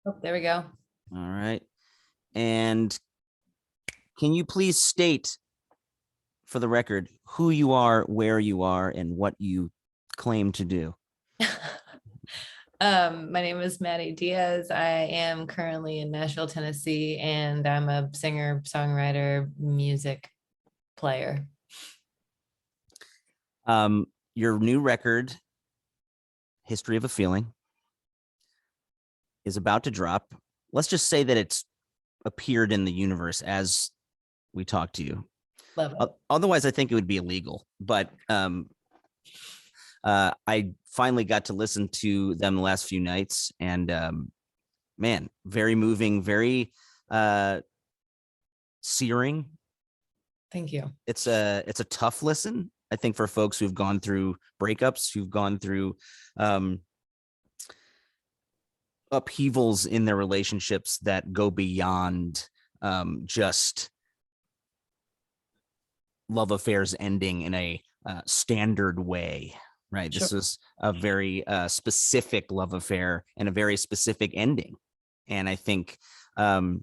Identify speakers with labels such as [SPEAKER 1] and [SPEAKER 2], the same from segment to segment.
[SPEAKER 1] Oh, there we go.
[SPEAKER 2] All right. And can you please state for the record who you are, where you are, and what you claim to do?
[SPEAKER 1] My name is Madi Diaz. I am currently in Nashville, Tennessee, and I'm a singer, songwriter, music player.
[SPEAKER 2] Your new record, History of a Feeling, is about to drop. Let's just say that it's appeared in the universe as we talk to you.
[SPEAKER 1] Love it.
[SPEAKER 2] Otherwise, I think it would be illegal. But I finally got to listen to them the last few nights, and man, very moving, very searing.
[SPEAKER 1] Thank you.
[SPEAKER 2] It's a tough listen, I think, for folks who've gone through breakups, who've gone through upheavals in their relationships that go beyond just love affairs ending in a standard way, right? Sure. This was a very specific love affair and a very specific ending. And I think what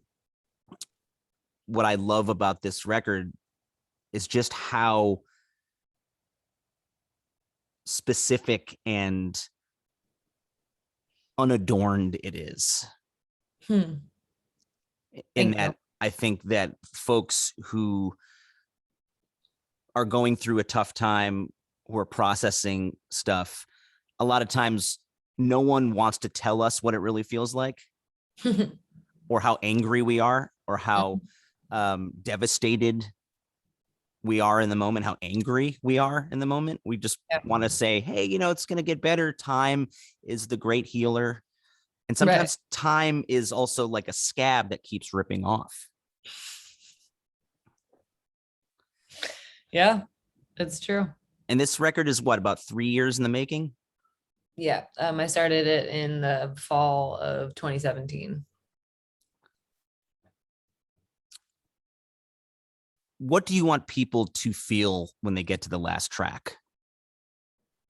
[SPEAKER 2] I love about this record is just how specific and unadorned it is. In that, I think that folks who are going through a tough time, who are processing stuff, a lot of times no one wants to tell us what it really feels like or how angry we are or how devastated we are in the moment, how angry we are in the moment. We just want to say, hey, it's going to get better. Time is the great healer. And sometimes time is also like a scab that keeps ripping off.
[SPEAKER 1] Yeah, it's true.
[SPEAKER 2] And this record is what, about 3 years in the making?
[SPEAKER 1] Yeah, I started it in the fall of 2017.
[SPEAKER 2] What do you want people to feel when they get to the last track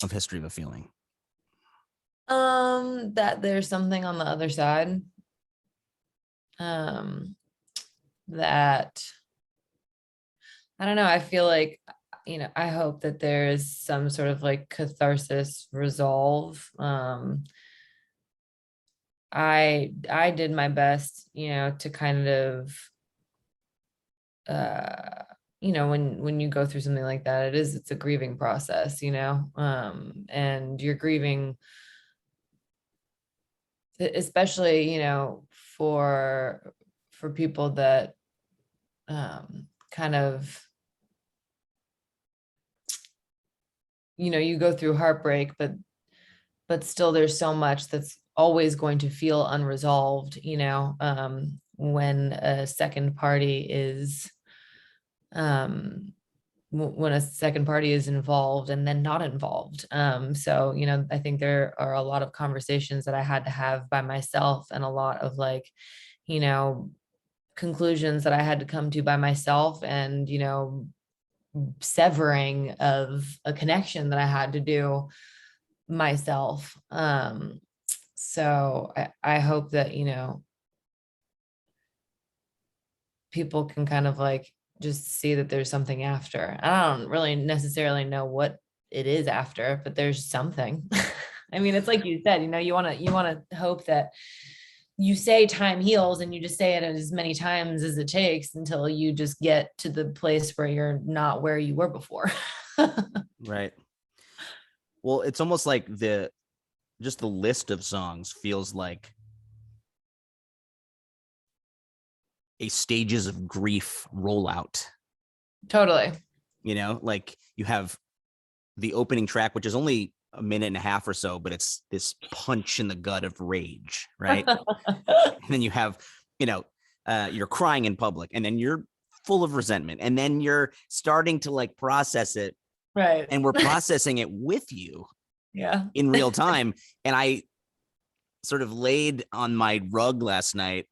[SPEAKER 2] of History of a Feeling?
[SPEAKER 1] That there's something on the other side. That I don't know, I feel like, I hope that there's some sort of like catharsis, resolve. I did my best, to kind of when you go through something like that, it's a grieving process, and you're grieving, especially, for people that kind of, you go through heartbreak, but still there's so much that's always going to feel unresolved, when a second party is involved and then not involved. So, I think there are a lot of conversations that I had to have by myself, and a lot of like, conclusions that I had to come to by myself, and, severing of a connection that I had to do myself. So I hope that, people can kind of like just see that there's something after. I don't really necessarily know what it is after, but there's something. I mean, it's like you said, you want to hope that you say time heals, and you just say it as many times as it takes until you just get to the place where you're not where you were before.
[SPEAKER 2] Right. Well, it's almost like the list of songs feels like a stages of grief rollout.
[SPEAKER 1] Totally.
[SPEAKER 2] Like you have the opening track, which is only a minute and a half or so, but it's this punch in the gut of rage, right? And then you have, you're crying in public, and then you're full of resentment, and then you're starting to like process it.
[SPEAKER 1] Right.
[SPEAKER 2] And we're processing it with you.
[SPEAKER 1] Yeah.
[SPEAKER 2] In real time. And I sort of laid on my rug last night,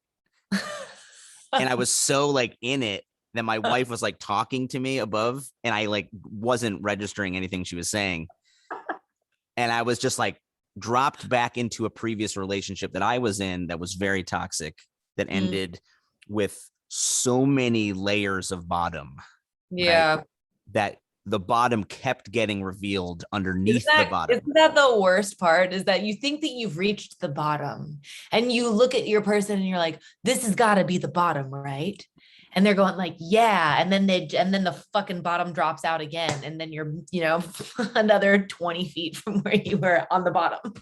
[SPEAKER 2] and I was so like in it that my wife was like talking to me above, and I like wasn't registering anything she was saying. And I was just like dropped back into a previous relationship that I was in that was very toxic, that
[SPEAKER 1] Mm,
[SPEAKER 2] ended with so many layers of bottom, right?
[SPEAKER 1] yeah.
[SPEAKER 2] That the bottom kept getting revealed
[SPEAKER 1] Isn't
[SPEAKER 2] underneath the
[SPEAKER 1] that
[SPEAKER 2] bottom.
[SPEAKER 1] isn't that the worst part is that you think that you've reached the bottom and you look at your person and you're like, this has got to be the bottom, right? And they're going like, yeah. And then the fucking bottom drops out again. And then you're, another 20 feet from where you were on the bottom.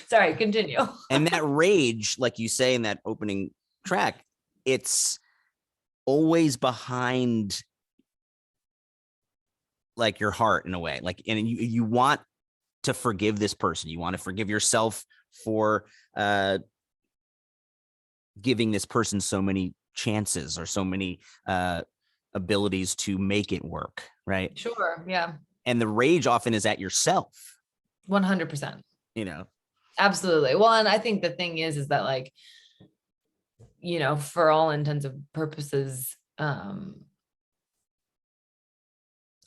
[SPEAKER 1] Sorry, continue.
[SPEAKER 2] And that rage, like you say in that opening track, it's always behind like your heart in a way. Like, and you want to forgive this person. You want to forgive yourself for giving this person so many chances or so many abilities to make it work, right?
[SPEAKER 1] Sure. Yeah.
[SPEAKER 2] And the rage often is at yourself,
[SPEAKER 1] 100%.
[SPEAKER 2] you know.
[SPEAKER 1] Absolutely. Well, and I think the thing is that like, for all intents and purposes,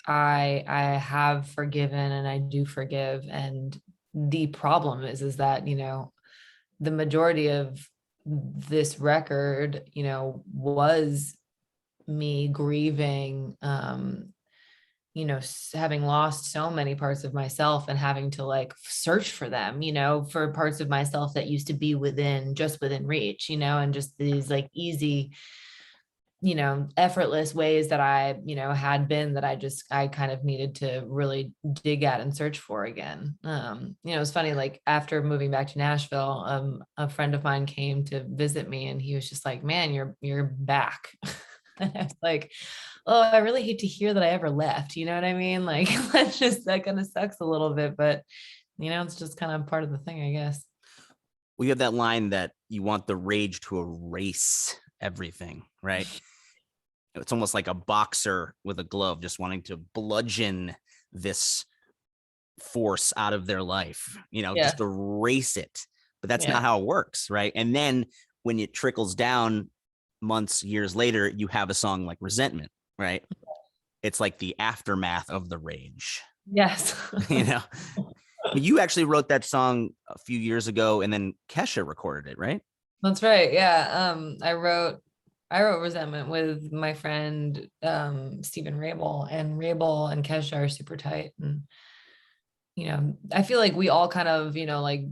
[SPEAKER 1] I have forgiven and I do forgive. And the problem is that, the majority of this record, was me grieving, having lost so many parts of myself and having to like search for them, for parts of myself that used to be just within reach, and just these like easy, effortless ways that I, had been that I kind of needed to really dig at and search for again. It's funny, like after moving back to Nashville, a friend of mine came to visit me and he was just like, man, you're back. And I was like, oh, I really hate to hear that I ever left. You know what I mean? Like, that kind of sucks a little bit, but it's just kind of part of the thing, I guess.
[SPEAKER 2] We have that line that you want the rage to erase everything, right? It's almost like a boxer with a glove just wanting to bludgeon this force out of their life,
[SPEAKER 1] Yeah.
[SPEAKER 2] just erase it. But that's
[SPEAKER 1] Yeah.
[SPEAKER 2] not how it works, right? And then when it trickles down months, years later, you have a song like Resentment, right? It's like the aftermath of the rage.
[SPEAKER 1] Yes.
[SPEAKER 2] you know you actually wrote that song a few years ago and then Kesha recorded it, right?
[SPEAKER 1] That's right. Yeah. I wrote Resentment with my friend Stephen Rabel, and Rabel and Kesha are super tight. And I feel like we all kind of, like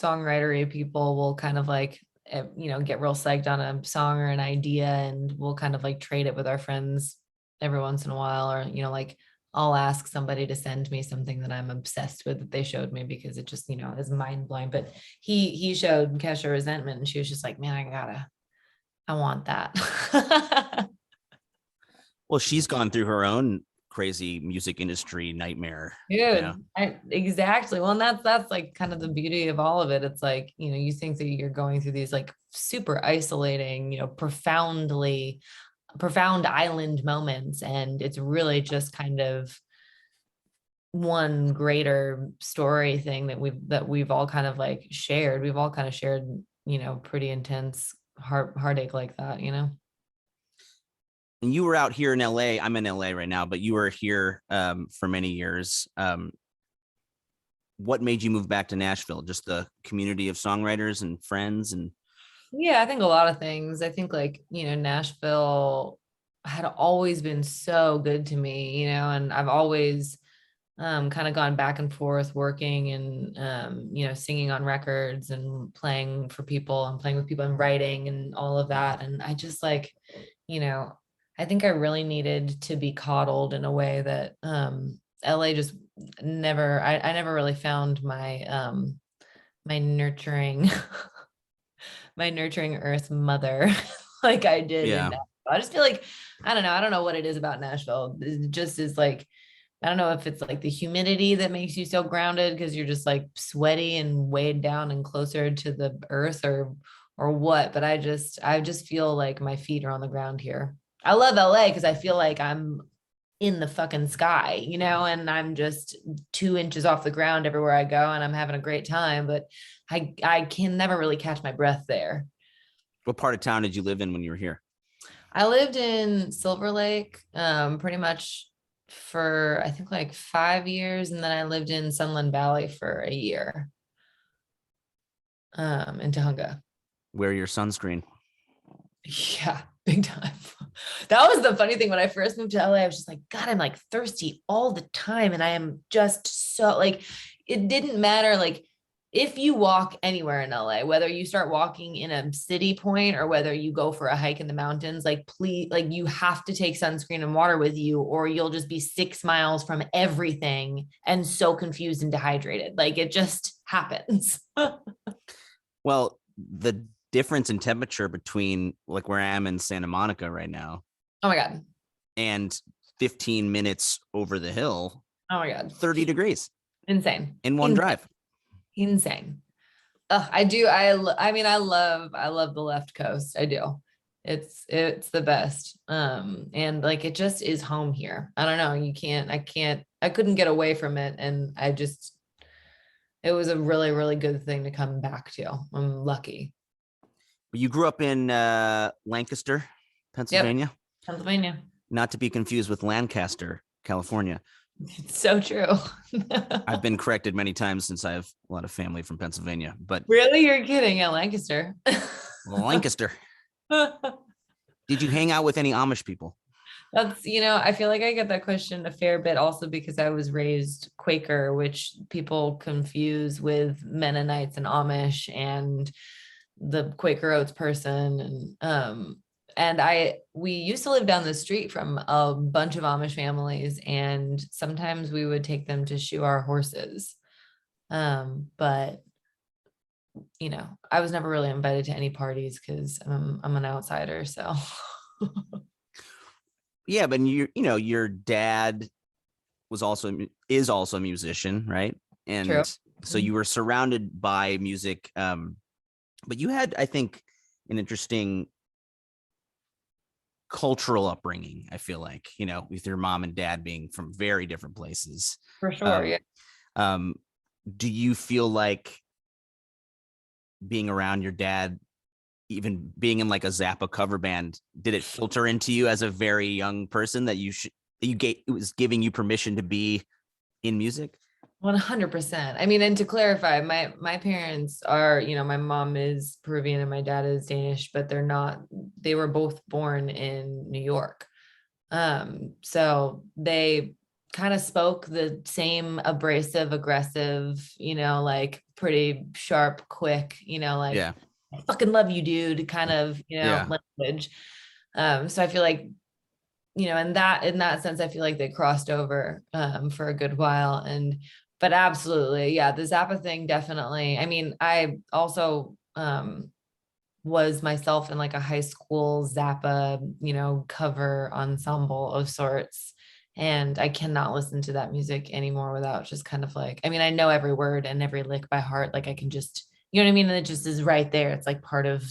[SPEAKER 1] songwritery people will kind of like get real psyched on a song or an idea, and we'll kind of like trade it with our friends every once in a while, or like I'll ask somebody to send me something that I'm obsessed with that they showed me because it just is mind blowing. But he showed Kesha Resentment and she was just like, man, I want that.
[SPEAKER 2] Well, she's gone through her own crazy music industry nightmare.
[SPEAKER 1] Dude, exactly. Well, and that's like kind of the beauty of all of it. It's like, you think that you're going through these like super isolating, profound island moments, and it's really just kind of one greater story thing that we've all kind of like shared. We've all kind of shared, pretty intense heartache like that.
[SPEAKER 2] And you were out here in LA. I'm in LA right now, but you were here for many years. What made you move back to Nashville? Just the community of songwriters and friends? And
[SPEAKER 1] Yeah, I think a lot of things. I think like, Nashville had always been so good to me, and I've always kind of gone back and forth working and singing on records and playing for people and playing with people and writing and all of that. And I just like, you know, I think I really needed to be coddled in a way that LA just never, I never really found my nurturing my nurturing earth mother like I did in
[SPEAKER 2] yeah,
[SPEAKER 1] Nashville. I just feel like I don't know what it is about Nashville. It just is like I don't know if it's like the humidity that makes you so grounded because you're just like sweaty and weighed down and closer to the earth or what, but I just feel like my feet are on the ground here. I love LA because I feel like I'm in the fucking sky, and I'm just 2 inches off the ground everywhere I go and I'm having a great time, but I can never really catch my breath there.
[SPEAKER 2] what part of town did you live in when you were here?
[SPEAKER 1] I lived in Silver Lake, pretty much for I think like 5 years, and then I lived in Sunland Valley for a year. in Tahunga.
[SPEAKER 2] Wear your sunscreen.
[SPEAKER 1] Yeah, big time. That was the funny thing when I first moved to LA. I was just like, God, I'm like thirsty all the time. And I am just so like, it didn't matter. Like, if you walk anywhere in LA, whether you start walking in a city point or whether you go for a hike in the mountains, like, please, like, you have to take sunscreen and water with you, or you'll just be 6 miles from everything and so confused and dehydrated. Like, it just happens.
[SPEAKER 2] Well, the difference in temperature between like where I am in Santa Monica right now
[SPEAKER 1] Oh my God.
[SPEAKER 2] and 15 minutes over the hill,
[SPEAKER 1] Oh my God.
[SPEAKER 2] 30 degrees
[SPEAKER 1] Insane.
[SPEAKER 2] in one
[SPEAKER 1] Insane.
[SPEAKER 2] drive.
[SPEAKER 1] Insane. I do. I mean, I love the left coast. I do. It's the best. And like, it just is home here. I don't know. I couldn't get away from it. And it was a really, really good thing to come back to. I'm lucky.
[SPEAKER 2] You grew up in Lancaster,
[SPEAKER 1] Yep.
[SPEAKER 2] Pennsylvania,
[SPEAKER 1] Pennsylvania.
[SPEAKER 2] not to be confused with Lancaster, California.
[SPEAKER 1] It's so true.
[SPEAKER 2] I've been corrected many times since I have a lot of family from Pennsylvania, but
[SPEAKER 1] Really? You're kidding at Lancaster.
[SPEAKER 2] Lancaster. Did you hang out with any Amish people?
[SPEAKER 1] That's, I feel like I get that question a fair bit also because I was raised Quaker, which people confuse with Mennonites and Amish and the Quaker Oats person. And we used to live down the street from a bunch of Amish families, and sometimes we would take them to shoe our horses. But I was never really invited to any parties because I'm an outsider. So
[SPEAKER 2] Yeah, but your dad is also a musician, right?
[SPEAKER 1] true.
[SPEAKER 2] And so you were surrounded by music, but you had, I think, an interesting cultural upbringing. I feel like, with your mom and dad being from very different places.
[SPEAKER 1] For sure. Yeah.
[SPEAKER 2] Um, do you feel like being around your dad, even being in like a Zappa cover band, did it filter into you as a very young person that it was giving you permission to be in music?
[SPEAKER 1] 100%. I mean, and to clarify, my parents are, my mom is Peruvian and my dad is Danish, but they were both born in New York. So they kind of spoke the same abrasive, aggressive, like pretty sharp, quick, like,
[SPEAKER 2] Yeah.
[SPEAKER 1] I fucking love you, dude, kind of,
[SPEAKER 2] Yeah.
[SPEAKER 1] language. So I feel like, in that sense, I feel like they crossed over for a good while. But absolutely, yeah, the Zappa thing definitely. I mean, I also was myself in like a high school Zappa, cover ensemble of sorts. And I cannot listen to that music anymore without just kind of like, I mean, I know every word and every lick by heart. Like, I can just, you know what I mean? And it just is right there. It's like part of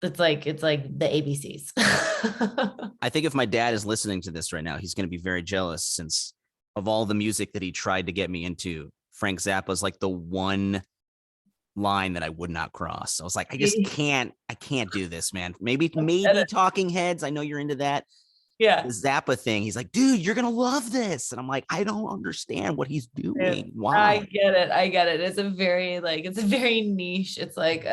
[SPEAKER 1] it's like the ABCs.
[SPEAKER 2] I think if my dad is listening to this right now, he's going to be very jealous since of all the music that he tried to get me into, Frank Zappa is like the one line that I would not cross. I was like, I can't do this, man. Maybe Talking Heads. I know you're into that.
[SPEAKER 1] Yeah.
[SPEAKER 2] The Zappa thing. He's like, dude, you're gonna love this. And I'm like, I don't understand what he's doing.
[SPEAKER 1] I
[SPEAKER 2] Why?
[SPEAKER 1] get it. I get it. It's a very niche. It's like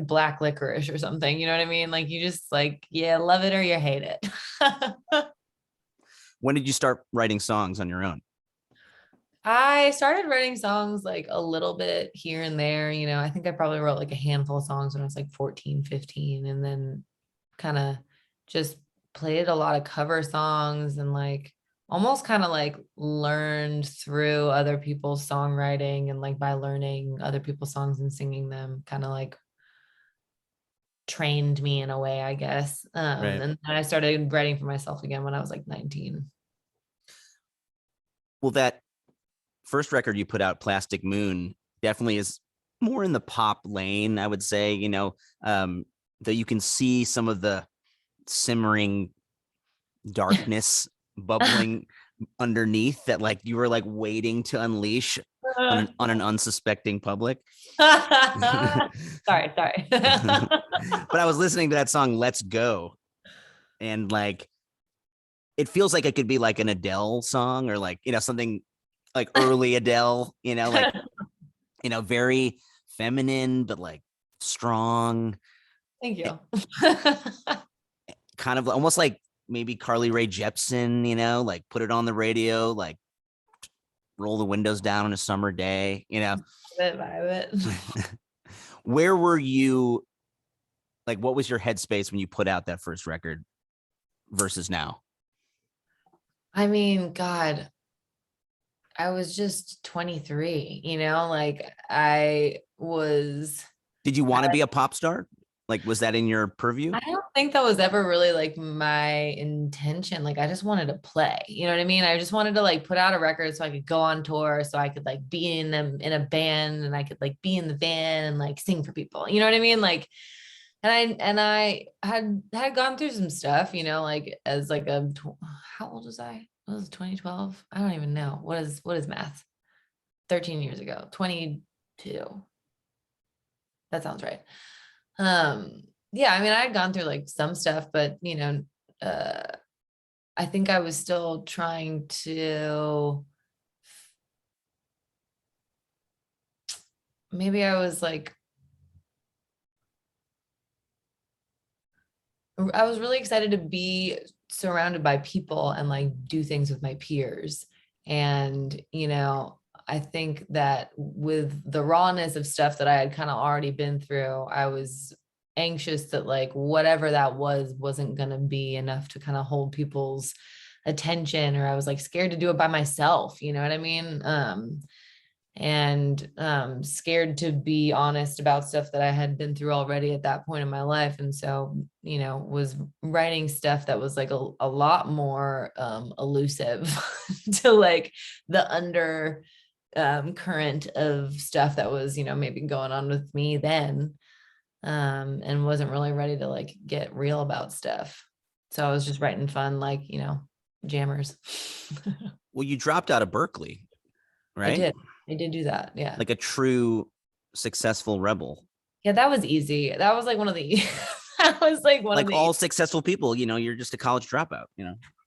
[SPEAKER 1] black licorice or something. You know what I mean? Like, you just like, yeah, love it or you hate it.
[SPEAKER 2] When did you start writing songs on your own?
[SPEAKER 1] I started writing songs like a little bit here and there. I think I probably wrote like a handful of songs when I was like 14, 15, and then kind of just played a lot of cover songs and like almost kind of like learned through other people's songwriting, and like by learning other people's songs and singing them kind of like trained me in a way, I guess.
[SPEAKER 2] Right.
[SPEAKER 1] And then I started writing for myself again when I was like 19.
[SPEAKER 2] Well, that first record you put out, Plastic Moon, definitely is more in the pop lane, I would say, though you can see some of the simmering darkness bubbling underneath that, like, you were like waiting to unleash on an unsuspecting public.
[SPEAKER 1] Sorry.
[SPEAKER 2] But I was listening to that song Let's Go, and like it feels like it could be like an Adele song, or like something like early Adele, like very feminine, but like strong,
[SPEAKER 1] Thank you.
[SPEAKER 2] kind of almost like maybe Carly Rae Jepsen, like put it on the radio, like roll the windows down on a summer day,
[SPEAKER 1] Vibe it.
[SPEAKER 2] Where were you? Like, what was your headspace when you put out that first record versus now?
[SPEAKER 1] I mean, God, I was just 23, like I was.
[SPEAKER 2] Did you want to be a pop star? Like, was that in your purview?
[SPEAKER 1] I don't think that was ever really like my intention. Like I just wanted to play. You know what I mean? I just wanted to like put out a record so I could go on tour, so I could like be in a band, and I could like be in the band and like sing for people. You know what I mean? Like, and I had gone through some stuff, like as like how old was I? What was it, 2012? I don't even know. What is math? 13 years ago. 22. That sounds right. Yeah, I mean, I had gone through like some stuff, but uh I think I was still trying to, maybe I was like, I was really excited to be surrounded by people and like do things with my peers. And, I think that with the rawness of stuff that I had kind of already been through, I was anxious that like whatever that wasn't going to be enough to kind of hold people's attention, or I was like scared to do it by myself. You know what I mean? And scared to be honest about stuff that I had been through already at that point in my life. And so, was writing stuff that was like a lot more elusive to like the under current of stuff that was, maybe going on with me then, and wasn't really ready to like get real about stuff. So I was just writing fun, like, jammers.
[SPEAKER 2] Well, you dropped out of Berkeley,
[SPEAKER 1] I
[SPEAKER 2] right?
[SPEAKER 1] did. I did do that. Yeah.
[SPEAKER 2] Like a true successful rebel.
[SPEAKER 1] Yeah, that was easy. That was like one of the that was like one of
[SPEAKER 2] Like
[SPEAKER 1] the
[SPEAKER 2] all successful people, you're just a college dropout,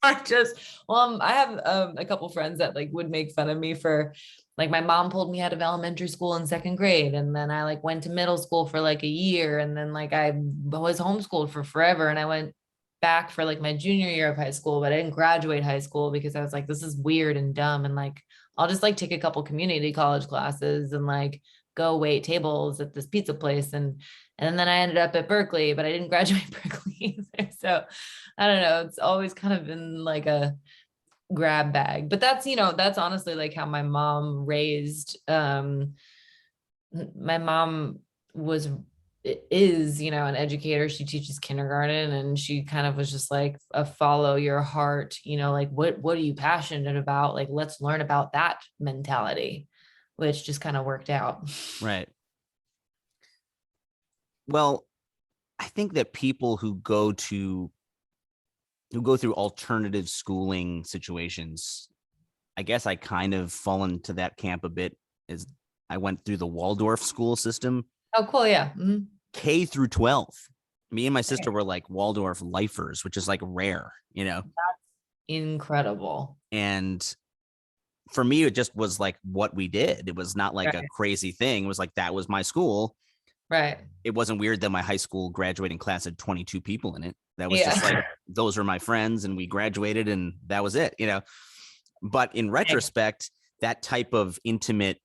[SPEAKER 1] I just I have a couple friends that like would make fun of me for, like, my mom pulled me out of elementary school in second grade, and then I like went to middle school for like a year, and then like I was homeschooled for forever, and I went back for like my junior year of high school, but I didn't graduate high school because I was like, this is weird and dumb, and like I'll just like take a couple community college classes and like go wait tables at this pizza place, and then I ended up at Berkeley, but I didn't graduate Berkeley either. So I don't know. It's always kind of been like a grab bag, but that's honestly like how my mom raised. My mom was is an educator. She teaches kindergarten, and she kind of was just like a follow your heart, like what are you passionate about, like let's learn about that mentality, which just kind of worked out.
[SPEAKER 2] Right. Well, I think that people who go through alternative schooling situations, I guess I kind of fall into that camp a bit, as I went through the Waldorf school system.
[SPEAKER 1] Oh, cool. Yeah. Mm-hmm.
[SPEAKER 2] K through 12. Me and my sister were like Waldorf lifers, which is like rare,
[SPEAKER 1] That's incredible.
[SPEAKER 2] And for me, it just was like what we did. It was not like
[SPEAKER 1] Right.
[SPEAKER 2] a crazy thing. It was like, that was my school.
[SPEAKER 1] Right.
[SPEAKER 2] It wasn't weird that my high school graduating class had 22 people in it. That was
[SPEAKER 1] Yeah.
[SPEAKER 2] just like, those were my friends, and we graduated, and that was it, But in retrospect, that type of intimate,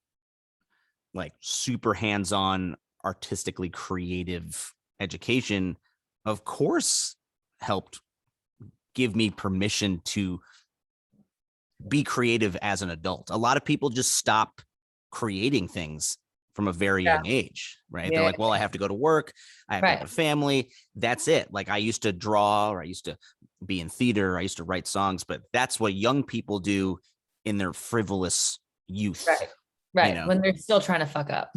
[SPEAKER 2] like super hands-on, artistically creative education, of course, helped give me permission to be creative as an adult. A lot of people just stop creating things from a very young age, right? They're like, well, I have to go to work, I have to have a family. That's it. Like I used to draw, or I used to be in theater, I used to write songs, but that's what young people do in their frivolous youth.
[SPEAKER 1] Right. When they're still trying to fuck up.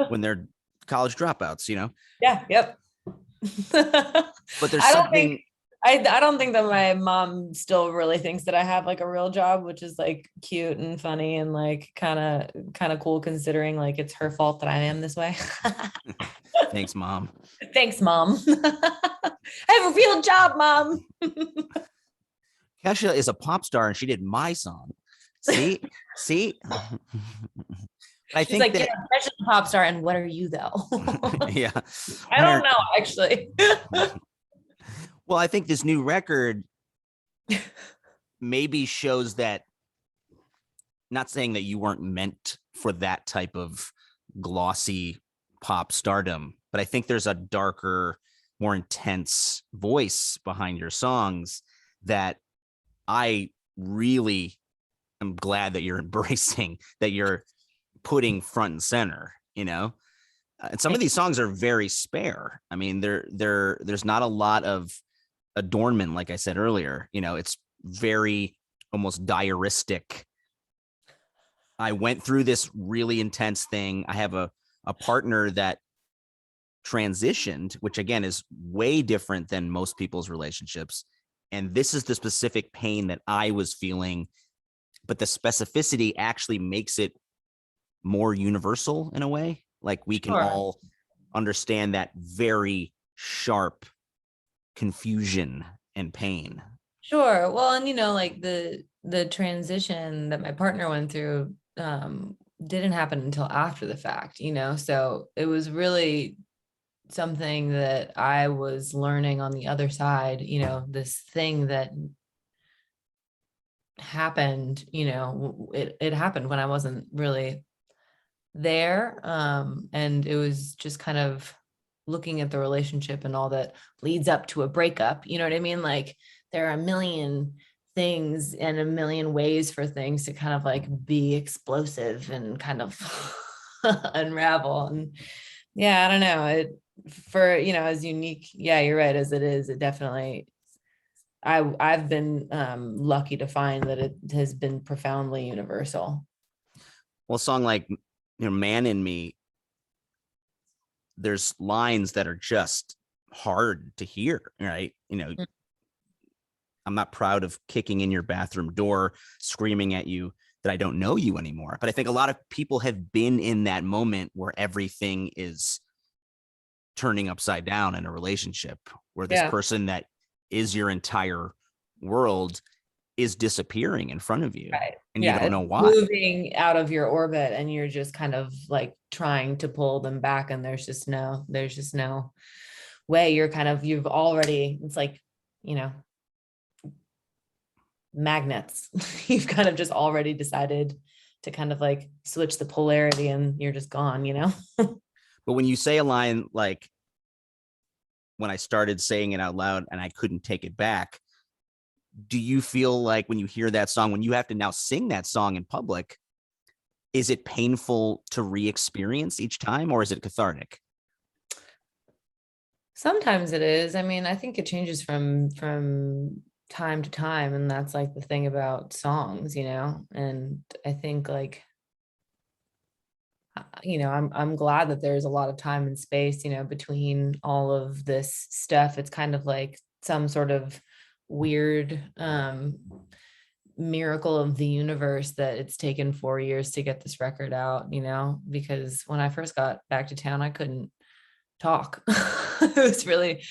[SPEAKER 2] When they're college dropouts,
[SPEAKER 1] Yeah. Yep.
[SPEAKER 2] But there's
[SPEAKER 1] something. I don't think that my mom still really thinks that I have like a real job, which is like cute and funny and like kind of cool, considering like it's her fault that I am this way.
[SPEAKER 2] Thanks, Mom.
[SPEAKER 1] Thanks, Mom. I have a real job, Mom.
[SPEAKER 2] Kesha is a pop star, and she did my song. See? I
[SPEAKER 1] She's
[SPEAKER 2] think
[SPEAKER 1] like, yeah,
[SPEAKER 2] that,
[SPEAKER 1] fashion pop star. And what are you though?
[SPEAKER 2] yeah.
[SPEAKER 1] I
[SPEAKER 2] I
[SPEAKER 1] don't
[SPEAKER 2] don't,
[SPEAKER 1] know, actually.
[SPEAKER 2] well, I think this new record maybe shows that, not saying that you weren't meant for that type of glossy pop stardom, but I think there's a darker, more intense voice behind your songs that I really am glad that you're embracing, that you're putting front and center, you know? And some of these songs are very spare. I mean, there's not a lot of adornment, like I said earlier. You know, it's very almost diaristic. I went through this really intense thing. I have a partner that transitioned, which again is way different than most people's relationships. And this is the specific pain that I was feeling, but the specificity actually makes it more universal in a way. Like we can
[SPEAKER 1] Sure.
[SPEAKER 2] all understand that very sharp confusion and pain.
[SPEAKER 1] Sure. Well, and like the transition that my partner went through didn't happen until after the fact, so it was really something that I was learning on the other side, this thing that happened, it happened when I wasn't really there. And it was just kind of looking at the relationship and all that leads up to a breakup. You know what I mean? Like there are a million things and a million ways for things to kind of like be explosive and kind of unravel. And yeah, I don't know. For, as unique, yeah, you're right, as it is, it definitely I've been lucky to find that it has been profoundly universal.
[SPEAKER 2] Well, a song like, Man in Me, there's lines that are just hard to hear, right? I'm not proud of kicking in your bathroom door, screaming at you that I don't know you anymore. But I think a lot of people have been in that moment where everything is turning upside down in a relationship, where this
[SPEAKER 1] Yeah.
[SPEAKER 2] person that is your entire world is disappearing in front of you
[SPEAKER 1] Right.
[SPEAKER 2] and you
[SPEAKER 1] Yeah.
[SPEAKER 2] don't
[SPEAKER 1] It's
[SPEAKER 2] know why.
[SPEAKER 1] moving out of your orbit and you're just kind of like trying to pull them back. And there's just no way. You've already, it's like, you know, magnets. You've kind of just already decided to kind of like switch the polarity and you're just gone.
[SPEAKER 2] But when you say a line like, when I started saying it out loud and I couldn't take it back, do you feel like when you hear that song, when you have to now sing that song in public, is it painful to re-experience each time, or is it cathartic?
[SPEAKER 1] Sometimes it is. I mean, I think it changes from time to time, and that's like the thing about songs. And I think like I'm glad that there's a lot of time and space, between all of this stuff. It's kind of like some sort of weird miracle of the universe that it's taken 4 years to get this record out, because when I first got back to town, I couldn't talk. It was really,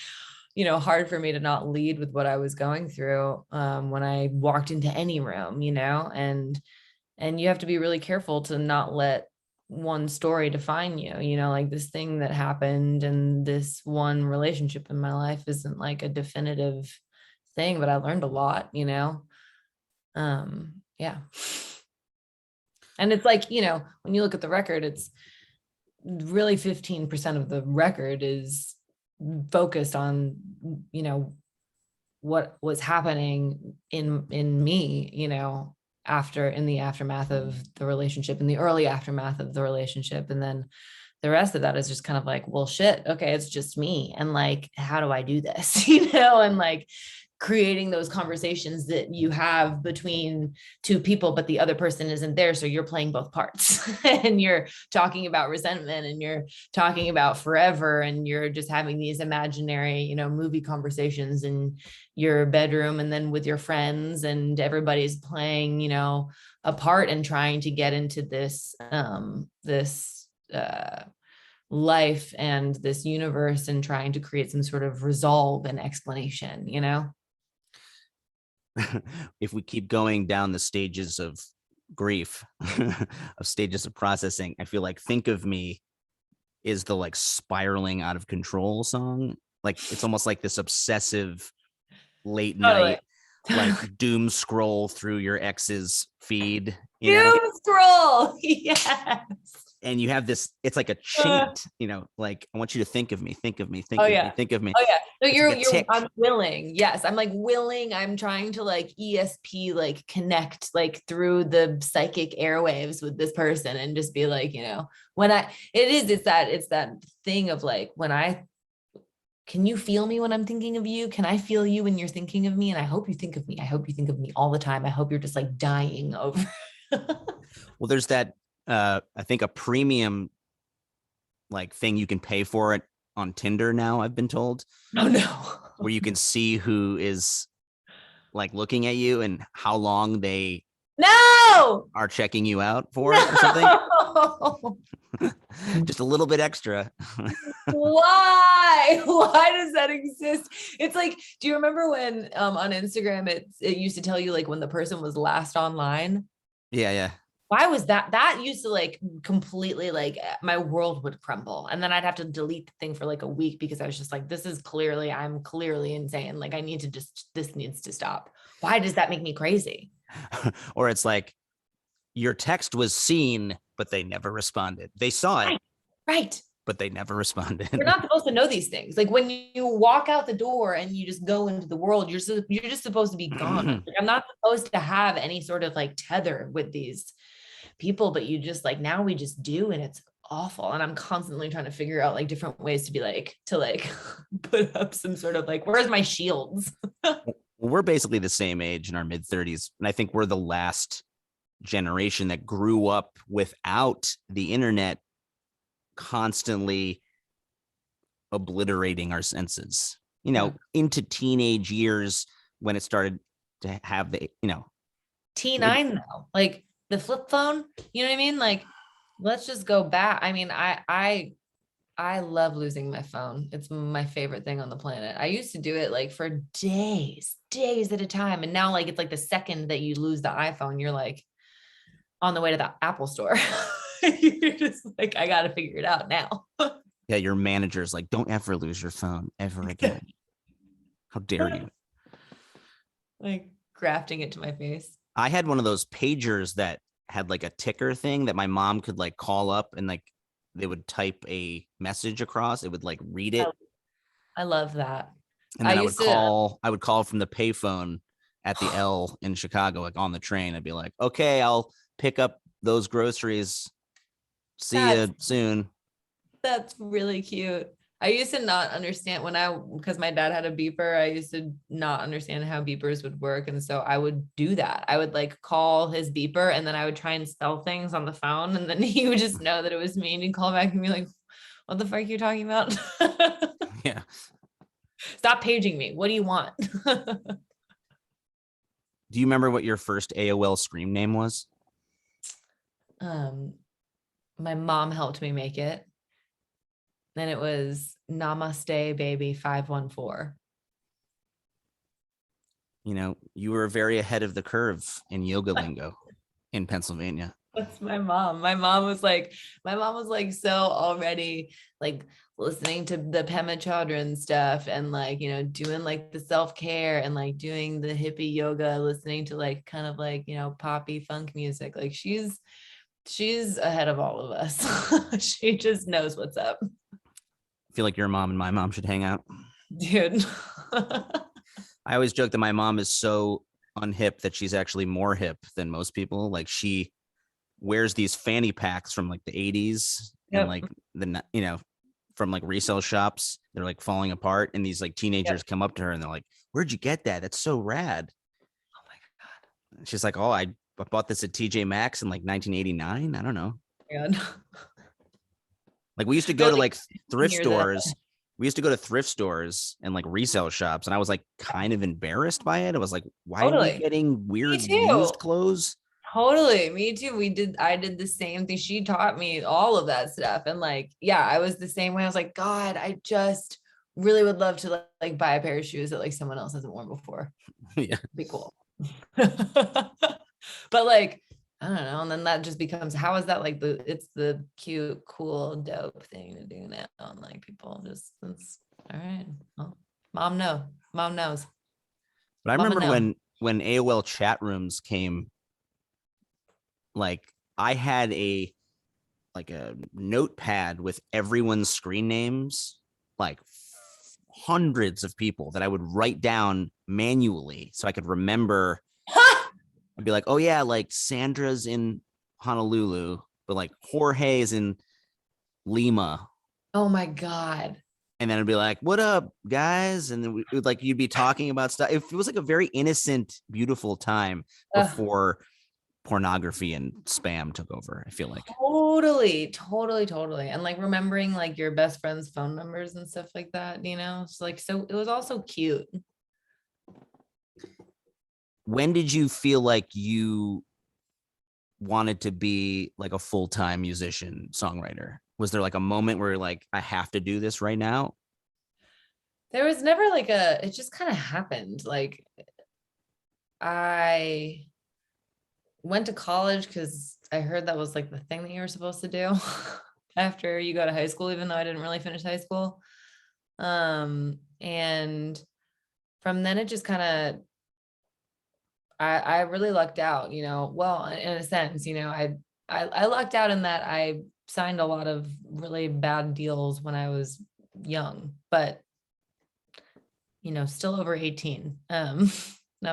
[SPEAKER 1] hard for me to not lead with what I was going through when I walked into any room, and you have to be really careful to not let one story define you, like this thing that happened and this one relationship in my life isn't like a definitive thing, but I learned a lot. Yeah. And it's like, when you look at the record, it's really 15% of the record is focused on, what was happening in me, after in the aftermath of the relationship, in the early aftermath of the relationship. And then the rest of that is just kind of like, well, shit, okay, it's just me. And like, how do I do this? And like creating those conversations that you have between two people, but the other person isn't there. So you're playing both parts and you're talking about resentment and you're talking about forever. And you're just having these imaginary, movie conversations in your bedroom and then with your friends, and everybody's playing, a part and trying to get into this life and this universe and trying to create some sort of resolve and explanation.
[SPEAKER 2] If we keep going down the stages of grief of stages of processing, I feel like Think of Me is the like spiraling out of control song. Like it's almost like this obsessive late
[SPEAKER 1] Totally.
[SPEAKER 2] night, like doom scroll through your ex's feed,
[SPEAKER 1] Doom scroll. Yes.
[SPEAKER 2] and you have this, it's like a
[SPEAKER 1] Uh,
[SPEAKER 2] chant, like, I want you to think of me, think of me, think
[SPEAKER 1] oh
[SPEAKER 2] of me,
[SPEAKER 1] yeah.
[SPEAKER 2] think of me.
[SPEAKER 1] Oh yeah. So
[SPEAKER 2] It's like a
[SPEAKER 1] I'm
[SPEAKER 2] tick.
[SPEAKER 1] willing. Yes. I'm like willing. I'm trying to like ESP, like connect like through the psychic airwaves with this person and just be like, when it's that thing of like, can you feel me when I'm thinking of you? Can I feel you when you're thinking of me? And I hope you think of me. I hope you think of me all the time. I hope you're just like dying over.
[SPEAKER 2] Well, there's that, I think a premium like thing you can pay for it on Tinder now, I've been told,
[SPEAKER 1] Oh no.
[SPEAKER 2] where you can see who is like looking at you and how long they
[SPEAKER 1] No.
[SPEAKER 2] are checking you out for or something.
[SPEAKER 1] No.
[SPEAKER 2] Just a little bit extra.
[SPEAKER 1] Why? Why does that exist? It's like, do you remember when on Instagram it used to tell you like when the person was last online?
[SPEAKER 2] Yeah, yeah.
[SPEAKER 1] Why was that? That used to like completely like my world would crumble. And then I'd have to delete the thing for like a week because I was just like, I'm clearly insane. Like this needs to stop. Why does that make me crazy?
[SPEAKER 2] Or it's like your text was seen, but they never responded. They saw it,
[SPEAKER 1] Right. Right.
[SPEAKER 2] but they never responded.
[SPEAKER 1] You're not supposed to know these things. Like when you walk out the door and you just go into the world, you're just supposed to be gone. Like, I'm not supposed to have any sort of like tether with these people, but you just like now we just do, and it's awful. And I'm constantly trying to figure out like different ways to be like put up some sort of like, where's my shields?
[SPEAKER 2] We're basically the same age, in our mid 30s, and I think we're the last generation that grew up without the internet constantly obliterating our senses,
[SPEAKER 1] Yeah.
[SPEAKER 2] into teenage years, when it started to have the, maybe.
[SPEAKER 1] T9 though, like the flip phone, you know what I mean? Like, let's just go back. I mean, I love losing my phone. It's my favorite thing on the planet. I used to do it like for days at a time. And now like it's like the second that you lose the iPhone, you're like on the way to the Apple store. You're just like, I gotta figure it out now.
[SPEAKER 2] Yeah, your manager's like, don't ever lose your phone ever again. How dare you?
[SPEAKER 1] Like grafting it to my face.
[SPEAKER 2] I had one of those pagers that had like a ticker thing that my mom could like call up, and like they would type a message across. It would like read
[SPEAKER 1] I,
[SPEAKER 2] it,
[SPEAKER 1] I love that.
[SPEAKER 2] and
[SPEAKER 1] I
[SPEAKER 2] then
[SPEAKER 1] used to,
[SPEAKER 2] I would call from the payphone at the L in Chicago, like on the train. I'd be like, okay, I'll pick up those groceries. See
[SPEAKER 1] that's
[SPEAKER 2] you soon.
[SPEAKER 1] That's really cute. I used to not understand because my dad had a beeper, I used to not understand how beepers would work. And so I would do that. I would like call his beeper and then I would try and spell things on the phone. And then he would just know that it was me and he'd call back and be like, what the fuck are you talking about?
[SPEAKER 2] Yeah.
[SPEAKER 1] Stop paging me. What do you want?
[SPEAKER 2] Do you remember what your first AOL scream name was?
[SPEAKER 1] um, my mom helped me make it. Then it was Namaste Baby 514.
[SPEAKER 2] You were very ahead of the curve in yoga lingo in Pennsylvania.
[SPEAKER 1] That's my mom. My mom was like so already like listening to the Pema Chodron stuff and like, doing like the self-care and like doing the hippie yoga, listening to like kind of like, poppy funk music. Like she's ahead of all of us. She just knows what's up.
[SPEAKER 2] I feel like your mom and my mom should hang out.
[SPEAKER 1] Dude.
[SPEAKER 2] I always joke that my mom is so unhip that she's actually more hip than most people. Like she wears these fanny packs from like the 80s and
[SPEAKER 1] Yep.
[SPEAKER 2] like from like resale shops. They're like falling apart, and these like teenagers
[SPEAKER 1] Yep.
[SPEAKER 2] come up to her and they're like, where'd you get that? That's so rad.
[SPEAKER 1] Oh my God.
[SPEAKER 2] And she's like, oh, I bought this at TJ Maxx in like 1989. I don't know.
[SPEAKER 1] God.
[SPEAKER 2] Like we used to go to
[SPEAKER 1] Really
[SPEAKER 2] like thrift
[SPEAKER 1] hear that.
[SPEAKER 2] stores. We used to go to thrift stores and like resale shops, and I was like kind of embarrassed by it. I was like, why are we
[SPEAKER 1] Totally.
[SPEAKER 2] getting
[SPEAKER 1] Me
[SPEAKER 2] weird
[SPEAKER 1] too.
[SPEAKER 2] used clothes?
[SPEAKER 1] Totally. Me too. I did the same thing. She taught me all of that stuff. And like, yeah, I was the same way. I was like, God, I just really would love to like buy a pair of shoes that like someone else hasn't worn before.
[SPEAKER 2] Yeah.
[SPEAKER 1] Be cool. But like, I don't know. And then that just becomes, how is that like it's the cute, cool, dope thing to do now. And like people just, it's all right. Well, mom knows,
[SPEAKER 2] But I
[SPEAKER 1] mama
[SPEAKER 2] remember
[SPEAKER 1] know.
[SPEAKER 2] when AOL chat rooms came, like I had a notepad with everyone's screen names, like hundreds of people that I would write down manually so I could remember. I'd be like, oh yeah, like Sandra's in Honolulu, but like Jorge is in Lima.
[SPEAKER 1] Oh my God.
[SPEAKER 2] And then I'd be like, what up, guys? And then like you'd be talking about stuff. It was like a very innocent, beautiful time
[SPEAKER 1] Ugh,
[SPEAKER 2] before pornography and spam took over, I feel like.
[SPEAKER 1] totally, totally, totally. And like remembering like your best friend's phone numbers and stuff like that, it's like, so it was also cute.
[SPEAKER 2] When did you feel like you wanted to be like a full-time musician songwriter? Was there like a moment where you're like, I have to do this right now?
[SPEAKER 1] There was never like it just kind of happened. Like I went to college because I heard that was like the thing that you were supposed to do after you go to high school, even though I didn't really finish high school. And from then it just kind of, I really lucked out, well, in a sense, I lucked out in that I signed a lot of really bad deals when I was young, but still over 18. Nope,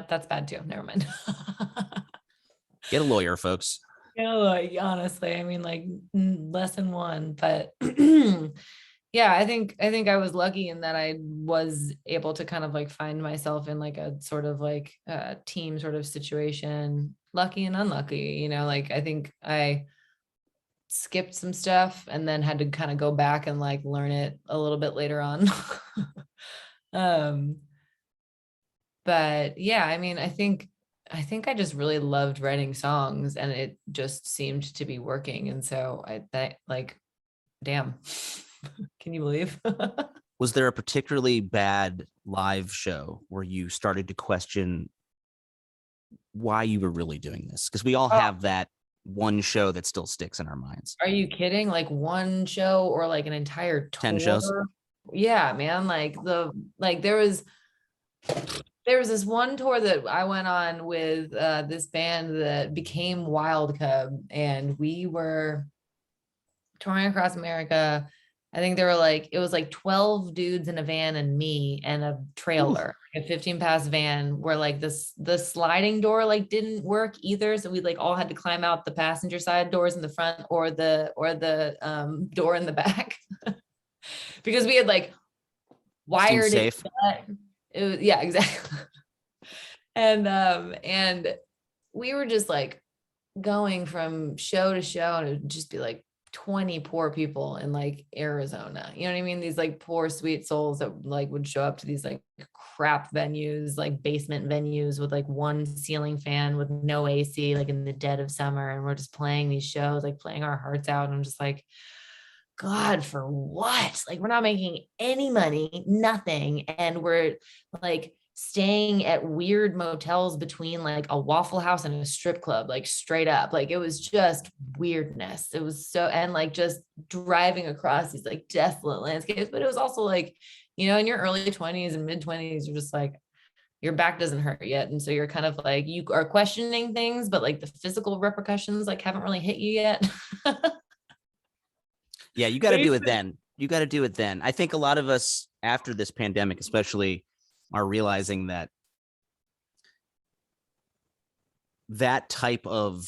[SPEAKER 1] that's bad too. Never mind.
[SPEAKER 2] Get a lawyer, folks.
[SPEAKER 1] Like honestly, I mean, like less than one, but yeah, I think I was lucky in that I was able to kind of like find myself in like a sort of like team sort of situation, lucky and unlucky, like I think I skipped some stuff and then had to kind of go back and like learn it a little bit later on. um but yeah, I mean, I think I just really loved writing songs and it just seemed to be working. And so I that like, damn. Can you believe?
[SPEAKER 2] Was there a particularly bad live show where you started to question why you were really doing this? Because we all
[SPEAKER 1] Oh,
[SPEAKER 2] have that one show that still sticks in our minds.
[SPEAKER 1] are you kidding? Like one show or like an entire
[SPEAKER 2] 10 shows.
[SPEAKER 1] tour? Yeah, man. Like there was this one tour that I went on with this band that became Wild Cub, and we were touring across America. I think there were like, it was like 12 dudes in a van and me and a
[SPEAKER 2] Ooh,
[SPEAKER 1] trailer, a 15 pass van where like the sliding door like didn't work either. So we like all had to climb out the passenger side doors in the front or the door in the back because we had like
[SPEAKER 2] seems
[SPEAKER 1] wired it
[SPEAKER 2] safe.
[SPEAKER 1] shut. It was, yeah, exactly. And we were just like going from show to show and it would just be like 20 poor people in like Arizona. You know what I mean? These like poor sweet souls that like would show up to these like crap venues, like basement venues with like one ceiling fan with no AC, like in the dead of summer. And we're just playing these shows, like playing our hearts out. And I'm just like, God, for what? Like, we're not making any money, nothing. And we're like staying at weird motels between like a Waffle House and a strip club, like straight up. Like, it was just weirdness. It was so, and like just driving across these like desolate landscapes. But it was also like, in your early 20s and mid 20s, you're just like, your back doesn't hurt yet. And so you're kind of like, you are questioning things, but like the physical repercussions like haven't really hit you yet.
[SPEAKER 2] Yeah, you got to do it then. You got to do it then. I think a lot of us after this pandemic, especially, are realizing that that type of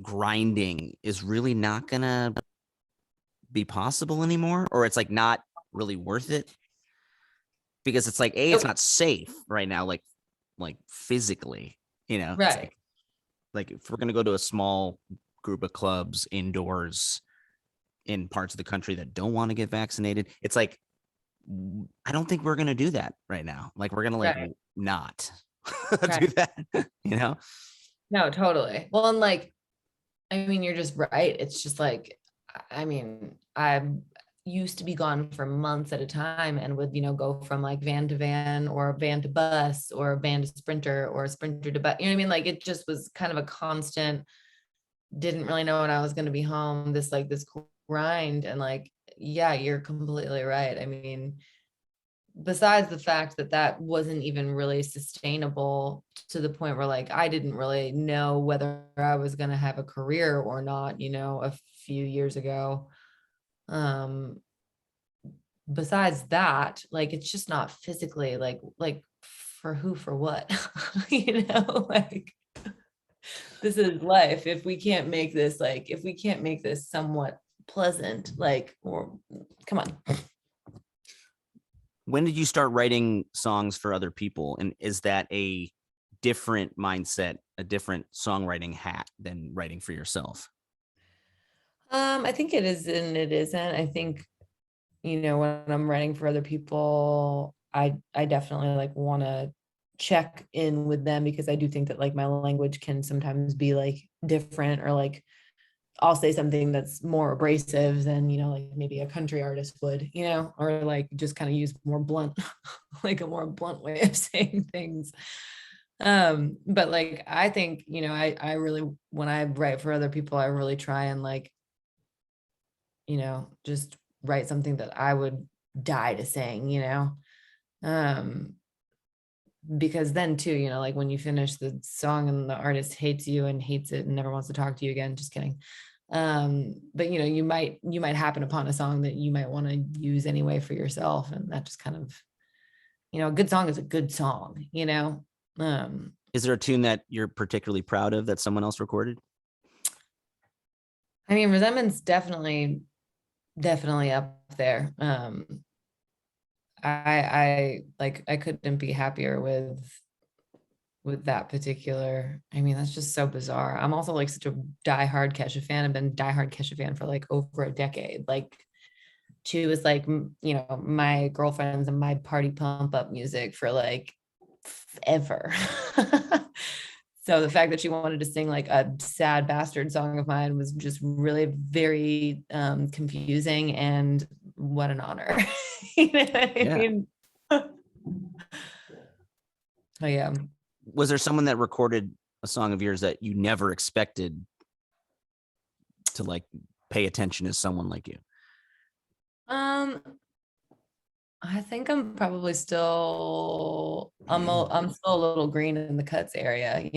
[SPEAKER 2] grinding is really not going to be possible anymore, or it's like not really worth it because it's like, A, it's not safe right now, like physically, it's
[SPEAKER 1] Right.
[SPEAKER 2] like if we're going to go to a small group of clubs indoors in parts of the country that don't want to get vaccinated, it's like, I don't think we're going to do that right now. Like we're going to like
[SPEAKER 1] Right.
[SPEAKER 2] not
[SPEAKER 1] Right.
[SPEAKER 2] do that.
[SPEAKER 1] No, totally. Well, and like, I mean, you're just right. It's just like, I mean, used to be gone for months at a time and would, go from like van to van or van to bus or van to sprinter or sprinter to bus. You know what I mean? Like it just was kind of a constant, didn't really know when I was going to be home, this grind. And like, yeah, you're completely right. I mean, besides the fact that that wasn't even really sustainable to the point where like I didn't really know whether I was going to have a career or not, a few years ago. Um, besides that, like it's just not physically like for who, for what, like this is life. If we can't make this somewhat pleasant, like, or come on.
[SPEAKER 2] When did you start writing songs for other people? And is that a different mindset, a different songwriting hat than writing for yourself?
[SPEAKER 1] I think it is and it isn't. I think, when I'm writing for other people, I definitely like want to check in with them because I do think that like my language can sometimes be like different, or like I'll say something that's more abrasive than, like maybe a country artist would, or like just kind of use more blunt, like a more blunt way of saying things. But like I think, I really, when I write for other people, I really try and like, just write something that I would die to sing, um, because then too, like when you finish the song and the artist hates you and hates it and never wants to talk to you again, just kidding. But you might happen upon a song that you might want to use anyway for yourself, and that just kind of, a good song is a good song. um
[SPEAKER 2] Is there a tune that you're particularly proud of that someone else recorded?
[SPEAKER 1] I mean, resentment's definitely up there. I couldn't be happier with that particular. I mean, that's just so bizarre. I'm also like such a diehard Kesha fan. I've been diehard Kesha fan for like over a decade. Like she was like, my girlfriends and my party pump up music for like ever. So the fact that she wanted to sing like a sad bastard song of mine was just really very confusing, and what an honor. You know what I
[SPEAKER 2] Yeah.
[SPEAKER 1] mean? Oh yeah.
[SPEAKER 2] Was there someone that recorded a song of yours that you never expected to like pay attention as someone like you?
[SPEAKER 1] Um, I think I'm probably still I'm still a little green in the cuts area.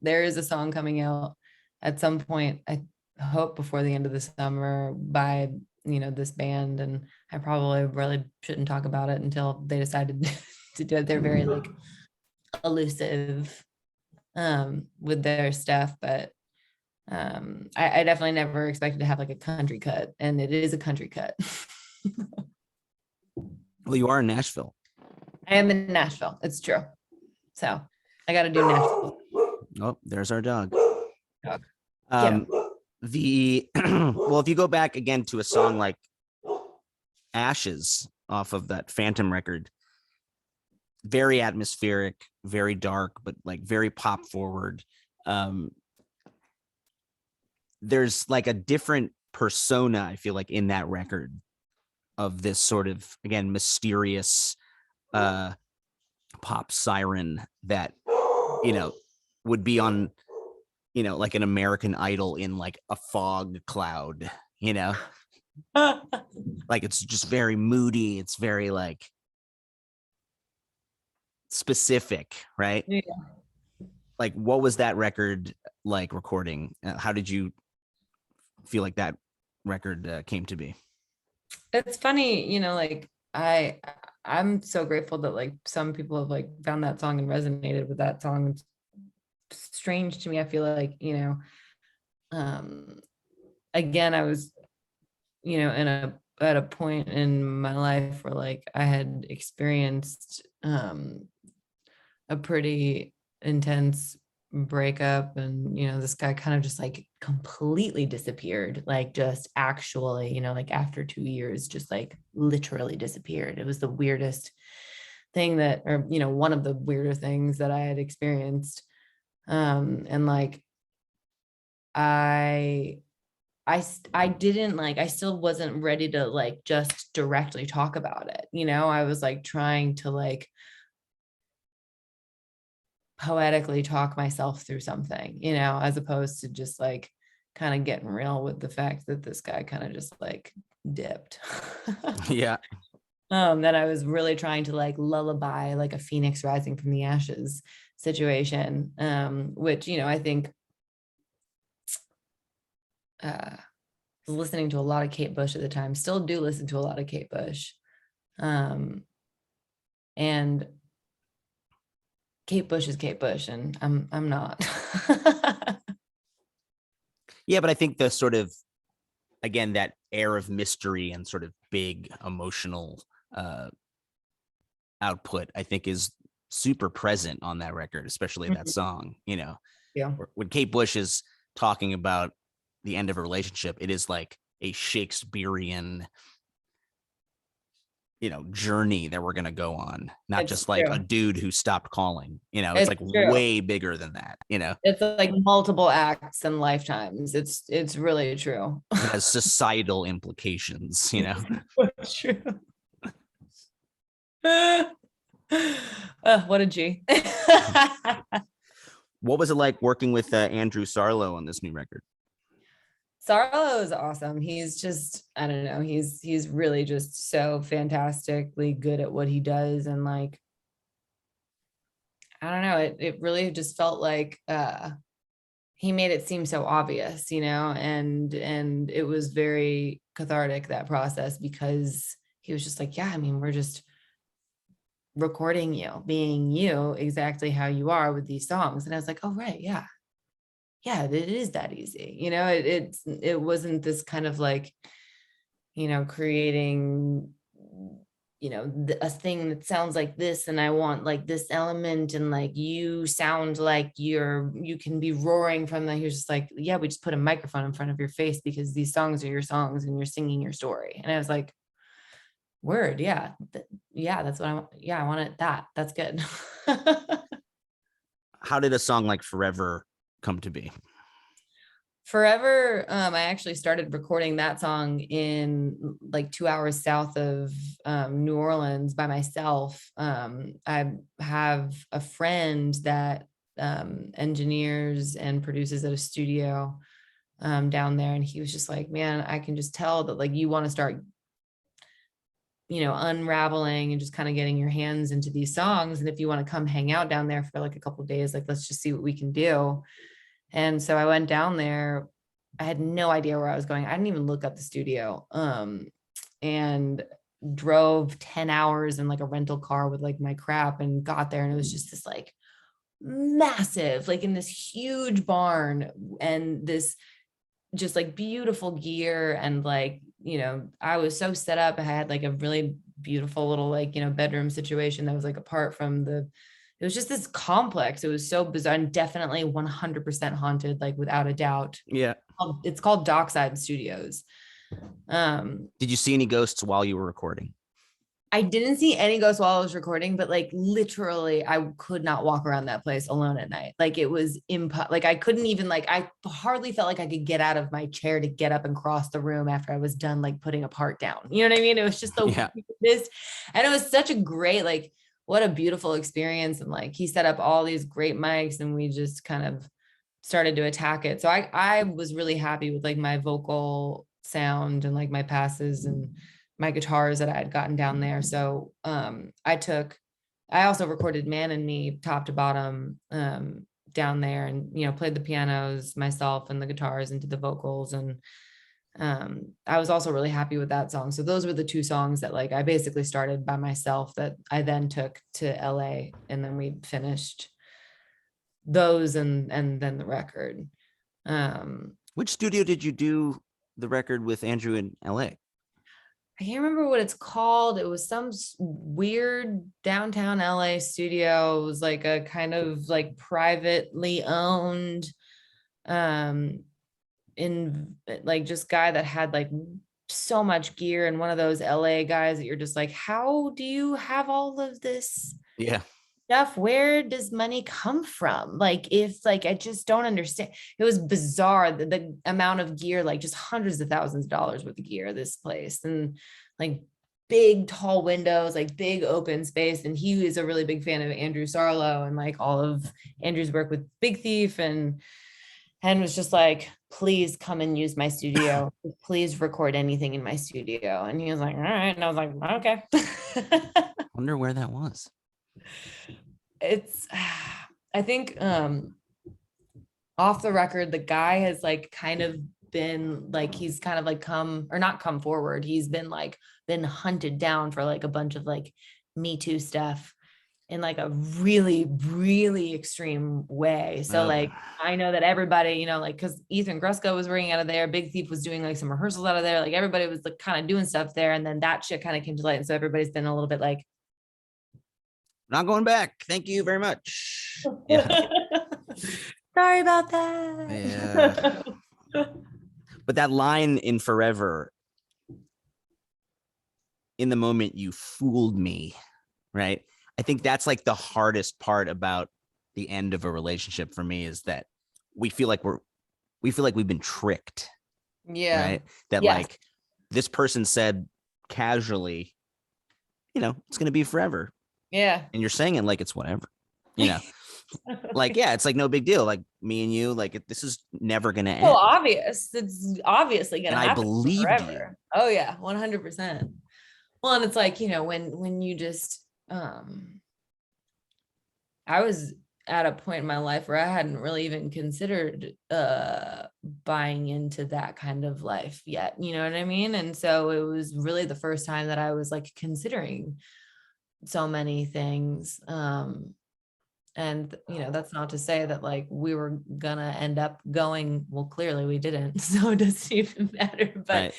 [SPEAKER 1] There is a song coming out at some point, I hope before the end of the summer, by this band, and I probably really shouldn't talk about it until they decided to do it. They're very like elusive with their stuff, but I definitely never expected to have like a country cut, and it is a country cut.
[SPEAKER 2] Well, you are in Nashville.
[SPEAKER 1] I am in Nashville. It's true. So I got to do Nashville.
[SPEAKER 2] Oh, there's our dog.
[SPEAKER 1] Dog. Get
[SPEAKER 2] Um,
[SPEAKER 1] him.
[SPEAKER 2] the well, if you go back again to a song like Ashes off of that Phantom record, very atmospheric, very dark, but like very pop forward. Um, there's like a different persona, I feel like, in that record of this sort of, again, mysterious uh pop siren that, would be on, like an American Idol in like a fog cloud, like it's just very moody. It's very like specific, right?
[SPEAKER 1] Yeah.
[SPEAKER 2] Like, what was that record like recording? How did you feel like that record came to be?
[SPEAKER 1] It's funny, like I'm so grateful that like some people have like found that song and resonated with that song. It's strange to me. I feel like, um again, I was, in at a point in my life where like I had experienced a pretty intense breakup, and this guy kind of just like completely disappeared, like just actually, like after 2 years, just like literally disappeared. It was the weirdest thing that, or one of the weirder things that I had experienced. And like I I didn't like, I still wasn't ready to like just directly talk about it. I was like trying to like poetically talk myself through something, as opposed to just like kind of getting real with the fact that this guy kind of just like dipped.
[SPEAKER 2] Yeah.
[SPEAKER 1] That I was really trying to like lullaby like a phoenix rising from the ashes situation, which, I think was listening to a lot of Kate Bush at the time, still do listen to a lot of Kate Bush. And Kate Bush is Kate Bush, and I'm not.
[SPEAKER 2] Yeah, but I think the sort of, again, that air of mystery and sort of big emotional output, I think is super present on that record, especially that song.
[SPEAKER 1] Yeah.
[SPEAKER 2] When Kate Bush is talking about the end of a relationship, it is like a Shakespearean, journey that we're going to go on, not
[SPEAKER 1] It's
[SPEAKER 2] just like a
[SPEAKER 1] true.
[SPEAKER 2] dude who stopped calling. It's
[SPEAKER 1] It's
[SPEAKER 2] like
[SPEAKER 1] true.
[SPEAKER 2] way bigger than that.
[SPEAKER 1] It's like multiple acts and lifetimes. It's really true.
[SPEAKER 2] It has societal implications.
[SPEAKER 1] It's true. What a G.
[SPEAKER 2] What was it like working with Andrew Sarlo on this new record?
[SPEAKER 1] Sarlo is awesome. He's just, I don't know, he's really just so fantastically good at what he does. And like, I don't know, it really just felt like he made it seem so obvious, and it was very cathartic, that process, because he was just like, yeah, I mean, we're just recording you being you exactly how you are with these songs. And I was like, oh right, yeah, it is that easy. It wasn't this kind of like, creating, a thing that sounds like this, and I want like this element, and like you sound like you can be roaring from the, you're just like, yeah, we just put a microphone in front of your face because these songs are your songs and you're singing your story. And I was like, word, yeah, yeah, that's what I want. Yeah, I want it. That's good.
[SPEAKER 2] How did a song like Forever come to be?
[SPEAKER 1] Forever, I actually started recording that song in like 2 hours south of New Orleans by myself. I have a friend that engineers and produces at a studio down there, and he was just like, man, I can just tell that like you want to start, unraveling and just kind of getting your hands into these songs, and if you want to come hang out down there for like a couple of days, like let's just see what we can do. And so I went down there. I had no idea where I was going. I didn't even look up the studio. And drove 10 hours in like a rental car with like my crap, and got there, and it was just this like massive, like in this huge barn, and this just like beautiful gear. And like, I was so set up. I had like a really beautiful little like, bedroom situation that was like apart from it was just this complex. It was so bizarre, and definitely 100% haunted, like without a doubt.
[SPEAKER 2] Yeah.
[SPEAKER 1] It's called Dockside Studios.
[SPEAKER 2] Did you see any ghosts while you were recording?
[SPEAKER 1] I didn't see any ghosts while I was recording, but like literally I could not walk around that place alone at night. Like it was like I couldn't even, like I hardly felt like I could get out of my chair to get up and cross the room after I was done like putting a part down. You know what I mean? It was just the
[SPEAKER 2] Yeah.
[SPEAKER 1] weirdest. And it was such a great, like, what a beautiful experience. And like he set up all these great mics, and we just kind of started to attack it. So I was really happy with like my vocal sound and like my passes and my guitars that I had gotten down there. So I also recorded Man and Me top to bottom down there, and played the pianos myself and the guitars and did the vocals. And I was also really happy with that song. So those were the two songs that like I basically started by myself, that I then took to LA, and then we finished those, and then the record.
[SPEAKER 2] Which studio did you do the record with Andrew in LA?
[SPEAKER 1] I can't remember what it's called. It was some weird downtown LA studio. It was like a kind of like privately owned, in like just guy that had like so much gear, and one of those LA guys that you're just like, how do you have all of this
[SPEAKER 2] Yeah.
[SPEAKER 1] stuff, where does money come from? Like, if like, I just don't understand. It was bizarre, the amount of gear, like just hundreds of thousands of dollars worth of gear, this place. And like big tall windows, like big open space. And he is a really big fan of Andrew Sarlo and like all of Andrew's work with Big Thief, and was just like, please come and use my studio. Please record anything in my studio. And he was like, all right. And I was like, okay.
[SPEAKER 2] Wonder where that was.
[SPEAKER 1] It's, I think off the record, the guy has like kind of been like, he's kind of like come, or not come forward. He's been like, been hunted down for like a bunch of like Me Too stuff in like a really, really extreme way. So like, I know that everybody, you know, like, because Ethan Grusko was working out of there, Big Thief was doing like some rehearsals out of there, like everybody was like kind of doing stuff there, and then that shit kind of came to light, and so everybody's been a little bit like,
[SPEAKER 2] Not going back. Thank you very much. Yeah.
[SPEAKER 1] sorry about that.
[SPEAKER 2] Yeah. But that line in Forever, in the moment you fooled me, right? I think that's like the hardest part about the end of a relationship for me, is that we feel like we've been tricked.
[SPEAKER 1] Yeah.
[SPEAKER 2] Right. That
[SPEAKER 1] Yes.
[SPEAKER 2] like this person said casually, it's going to be forever.
[SPEAKER 1] Yeah.
[SPEAKER 2] And you're saying it like it's whatever, like, yeah, it's like no big deal. Like me and you, like this is never going to end.
[SPEAKER 1] Well, obvious. It's obviously going to happen.
[SPEAKER 2] I believed
[SPEAKER 1] forever.
[SPEAKER 2] you.
[SPEAKER 1] Oh yeah, 100%. Well, and it's like, when you just, I was at a point in my life where I hadn't really even considered buying into that kind of life yet. You know what I mean? And so it was really the first time that I was like considering so many things. And that's not to say that like we were gonna end up going, well, clearly we didn't. So it doesn't even matter. But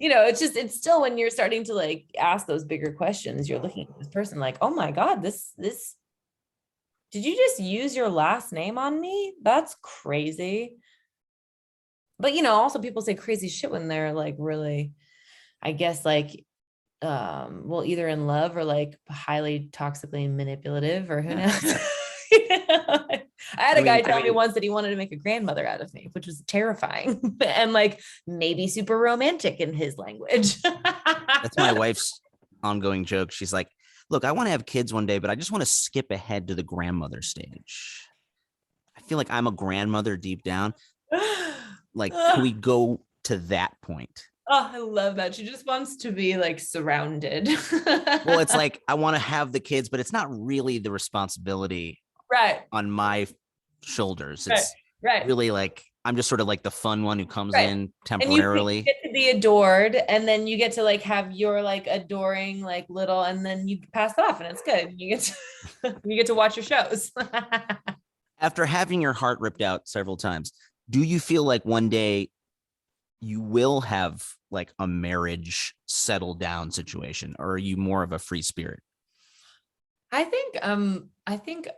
[SPEAKER 2] Right.
[SPEAKER 1] it's still, when you're starting to like ask those bigger questions, you're looking at this person like, oh my God, this did you just use your last name on me? That's crazy. But also people say crazy shit when they're like really, I guess, like well, either in love or like highly toxically manipulative, or who knows. I had a guy tell me once that he wanted to make a grandmother out of me, which was terrifying and like maybe super romantic in his language.
[SPEAKER 2] That's my wife's ongoing joke. She's like, look, I want to have kids one day, but I just want to skip ahead to the grandmother stage. I feel like I'm a grandmother deep down. Like, can we go to that point?
[SPEAKER 1] Oh, I love that. She just wants to be like surrounded.
[SPEAKER 2] Well, it's like, I want to have the kids, but it's not really the responsibility on my shoulders. It's really like, I'm just sort of like the fun one who comes in temporarily.
[SPEAKER 1] And you get to be adored, and then you get to like have your like adoring like little, and then you pass it off, and it's good. You get to watch your shows.
[SPEAKER 2] After having your heart ripped out several times, do you feel like one day you will have like a marriage settle down situation, or are you more of a free spirit?
[SPEAKER 1] I think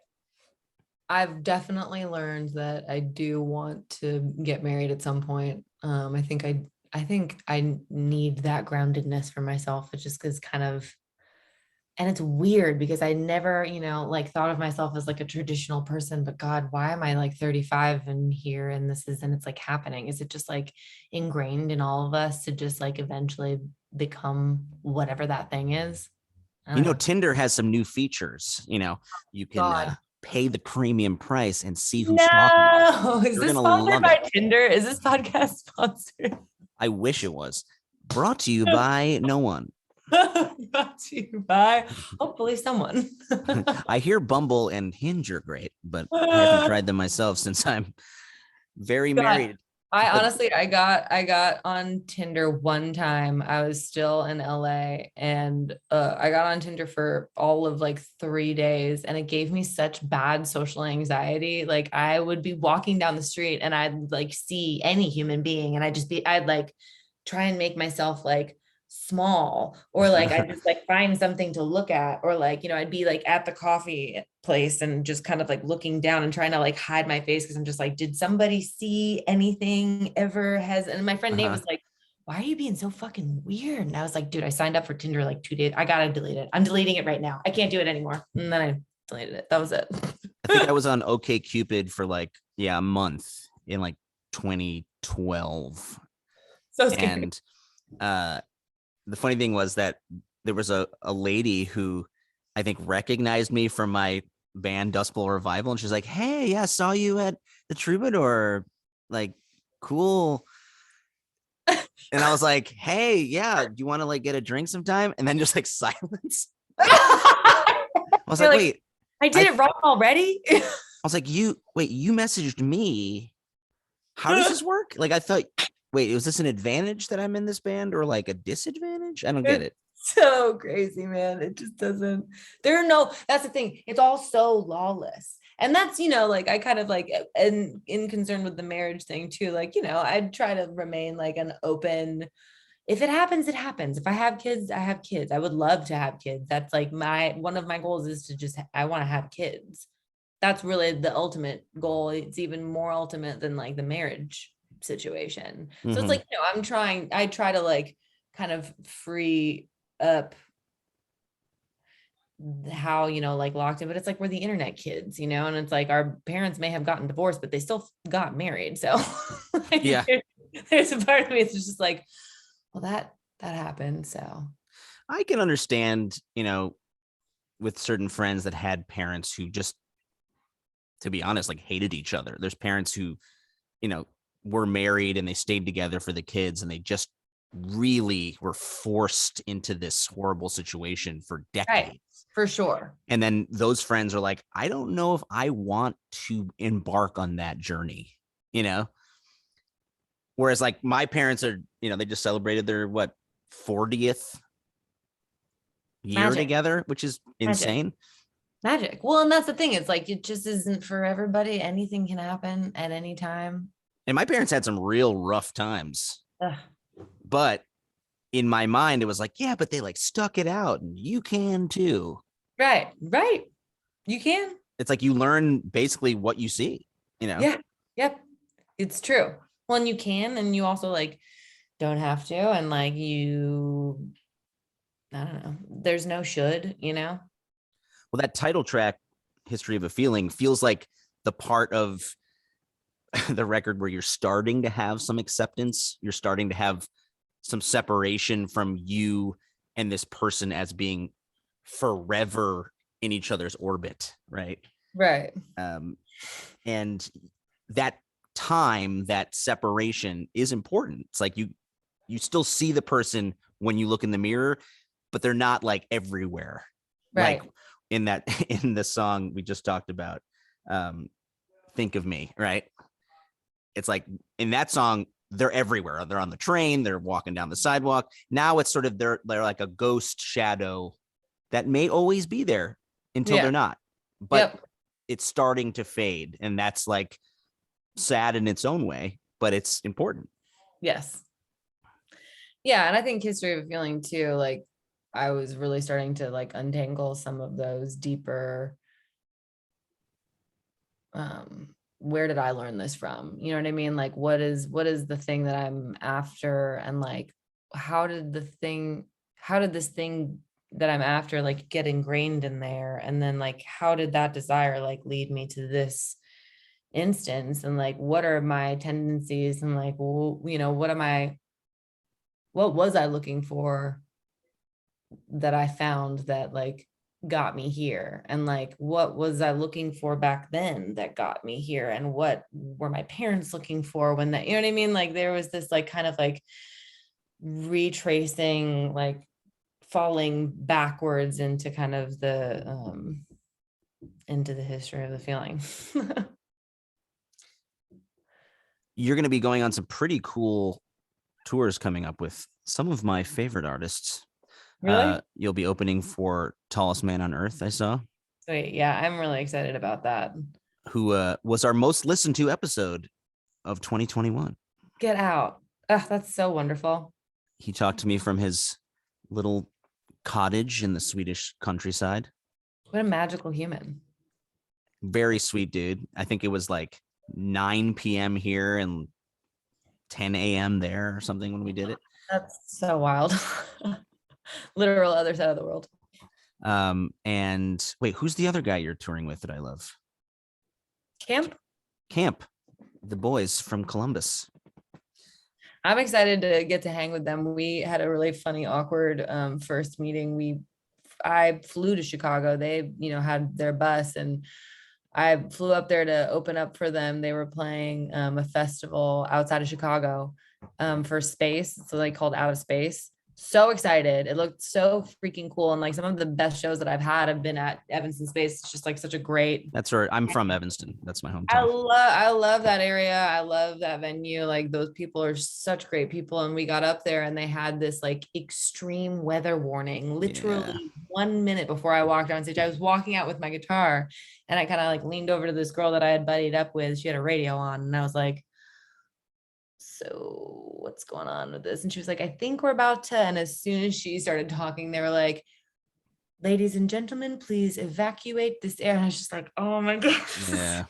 [SPEAKER 1] I've definitely learned that I do want to get married at some point. I think I need that groundedness for myself. It's just because kind of, and it's weird because I never, like thought of myself as like a traditional person, but God, why am I like 35 and here, and it's like happening? Is it just like ingrained in all of us to just like eventually become whatever that thing is?
[SPEAKER 2] Tinder has some new features. You can pay the premium price and see who's
[SPEAKER 1] talking. Is this sponsored by Tinder? Is this podcast sponsored?
[SPEAKER 2] I wish it was. Brought to you by no one.
[SPEAKER 1] Brought to you by hopefully someone.
[SPEAKER 2] I hear Bumble and Hinge are great, but I haven't tried them myself since I'm very married.
[SPEAKER 1] I honestly, I got on Tinder one time. I was still in LA, and I got on Tinder for all of like 3 days, and it gave me such bad social anxiety. Like I would be walking down the street and I'd like see any human being, and I'd like try and make myself like small, or like I just like find something to look at, or like I'd be like at the coffee place and just kind of like looking down and trying to like hide my face, because I'm just like, did somebody see anything ever? And my friend Nate was like, why are you being so fucking weird? And I was like, dude, I signed up for Tinder like 2 days. I gotta delete it. I'm deleting it right now. I can't do it anymore. And then I deleted it. That was it.
[SPEAKER 2] I think I was on OK Cupid for like, yeah, a month in like 2012.
[SPEAKER 1] So scary.
[SPEAKER 2] And the funny thing was that there was a lady who I think recognized me from my band Dust Bowl Revival. And she's like, hey, yeah, saw you at the Troubadour. Like, cool. And I was like, hey, yeah, do you want to like get a drink sometime? And then just like silence. I was
[SPEAKER 1] You're
[SPEAKER 2] like,
[SPEAKER 1] like,
[SPEAKER 2] wait,
[SPEAKER 1] I did it wrong already.
[SPEAKER 2] I was like, you messaged me. How does this work? Like, I thought, wait, was this an advantage that I'm in this band or like a disadvantage? I don't get it.
[SPEAKER 1] So crazy, man. It just doesn't, that's the thing. It's all so lawless. And that's, like I kind of like in concern with the marriage thing too. Like, I'd try to remain like an open, if it happens, it happens. If I have kids, I have kids. I would love to have kids. That's like one of my goals is to I want to have kids. That's really the ultimate goal. It's even more ultimate than like the marriage situation. So it's like, I try to like kind of free up how like locked in, but it's like we're the internet kids, and it's like our parents may have gotten divorced but they still got married, so like,
[SPEAKER 2] yeah,
[SPEAKER 1] there's a part of me it's just like, well, that happened. So
[SPEAKER 2] I can understand, with certain friends that had parents who just, to be honest, like hated each other. There's parents who were married and they stayed together for the kids and they just really were forced into this horrible situation for decades.
[SPEAKER 1] Right, for sure.
[SPEAKER 2] And then those friends are like, I don't know if I want to embark on that journey, Whereas like my parents are, they just celebrated their 40th year
[SPEAKER 1] Magic.
[SPEAKER 2] together, which is insane.
[SPEAKER 1] Magic. Well, and that's the thing. It's like it just isn't for everybody. Anything can happen at any time.
[SPEAKER 2] And my parents had some real rough times.
[SPEAKER 1] Ugh.
[SPEAKER 2] But in my mind, it was like, yeah, but they like stuck it out and you can too.
[SPEAKER 1] Right. You can.
[SPEAKER 2] It's like you learn basically what you see,
[SPEAKER 1] Yeah. Yep. It's true. Well, and you can, and you also like don't have to. And like I don't know. There's no should,
[SPEAKER 2] Well, that title track, History of a Feeling, feels like the part of the record where you're starting to have some acceptance. You're starting to have some separation from you and this person as being forever in each other's orbit, right?
[SPEAKER 1] Right.
[SPEAKER 2] And that time, that separation is important. It's like you still see the person when you look in the mirror, but they're not like everywhere.
[SPEAKER 1] Right.
[SPEAKER 2] Like in the song we just talked about, Think of Me, right? It's like in that song, they're everywhere. They're on the train, they're walking down the sidewalk. Now it's sort of they're like a ghost shadow that may always be there until they're not. But it's starting to fade. And that's like sad in its own way, but it's important.
[SPEAKER 1] Yes. Yeah. And I think History of a Feeling too, like I was really starting to like untangle some of those deeper, where did I learn this from? You know what I mean? Like, what is the thing that I'm after? And like, how did this thing that I'm after, like get ingrained in there? And then like, how did that desire like lead me to this instance? And like, what are my tendencies? And like, what was I looking for that I found that like got me here? And like what was I looking for back then that got me here? And what were my parents looking for when that, you know what I mean? Like there was this like kind of like retracing, like falling backwards into kind of the into the history of the feeling.
[SPEAKER 2] You're going to be going on some pretty cool tours coming up with some of my favorite artists.
[SPEAKER 1] Really?
[SPEAKER 2] You'll be opening for Tallest Man on Earth, I saw.
[SPEAKER 1] Sweet. Yeah, I'm really excited about that.
[SPEAKER 2] Who was our most listened to episode of 2021.
[SPEAKER 1] Get out. Oh, that's so wonderful.
[SPEAKER 2] He talked to me from his little cottage in the Swedish countryside.
[SPEAKER 1] What a magical human.
[SPEAKER 2] Very sweet dude. I think it was like 9 p.m. here and 10 a.m. there or something when we did it.
[SPEAKER 1] That's so wild. Literal other side of the world.
[SPEAKER 2] And wait, who's the other guy you're touring with that I love?
[SPEAKER 1] Camp.
[SPEAKER 2] Camp, the boys from Columbus.
[SPEAKER 1] I'm excited to get to hang with them. We had a really funny, awkward first meeting. I flew to Chicago. They, had their bus, and I flew up there to open up for them. They were playing a festival outside of Chicago for space. So they called Out of Space. So excited. It looked so freaking cool. And like some of the best shows that I've had have been at Evanston Space. It's just like such a great.
[SPEAKER 2] That's where I'm from, Evanston. That's my
[SPEAKER 1] I
[SPEAKER 2] hometown.
[SPEAKER 1] love I love that area. I love that venue. Like those people are such great people. And we got up there and they had this like extreme weather warning,
[SPEAKER 2] Yeah.
[SPEAKER 1] literally 1 minute before I walked on stage. I was walking out with my guitar and I kind of like leaned over to this girl that I had buddied up with. She had a radio on and I was like, so what's going on with this? And she was like, I think we're about to. And as soon as she started talking, they were like, ladies and gentlemen, please evacuate this area. And I was just like, oh my God.
[SPEAKER 2] Yeah.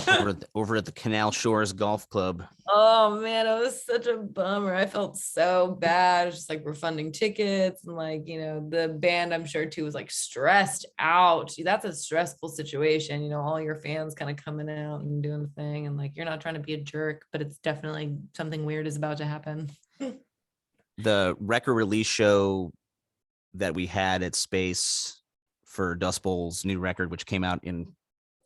[SPEAKER 1] So
[SPEAKER 2] Over at the Canal Shores Golf Club.
[SPEAKER 1] oh man, it was such a bummer. I felt so bad. It's just like refunding tickets and like, the band I'm sure too was like stressed out. That's a stressful situation, all your fans kind of coming out and doing the thing and like you're not trying to be a jerk, but it's definitely something weird is about to happen.
[SPEAKER 2] The record release show that we had at Space for Dust Bowl's new record, which came out in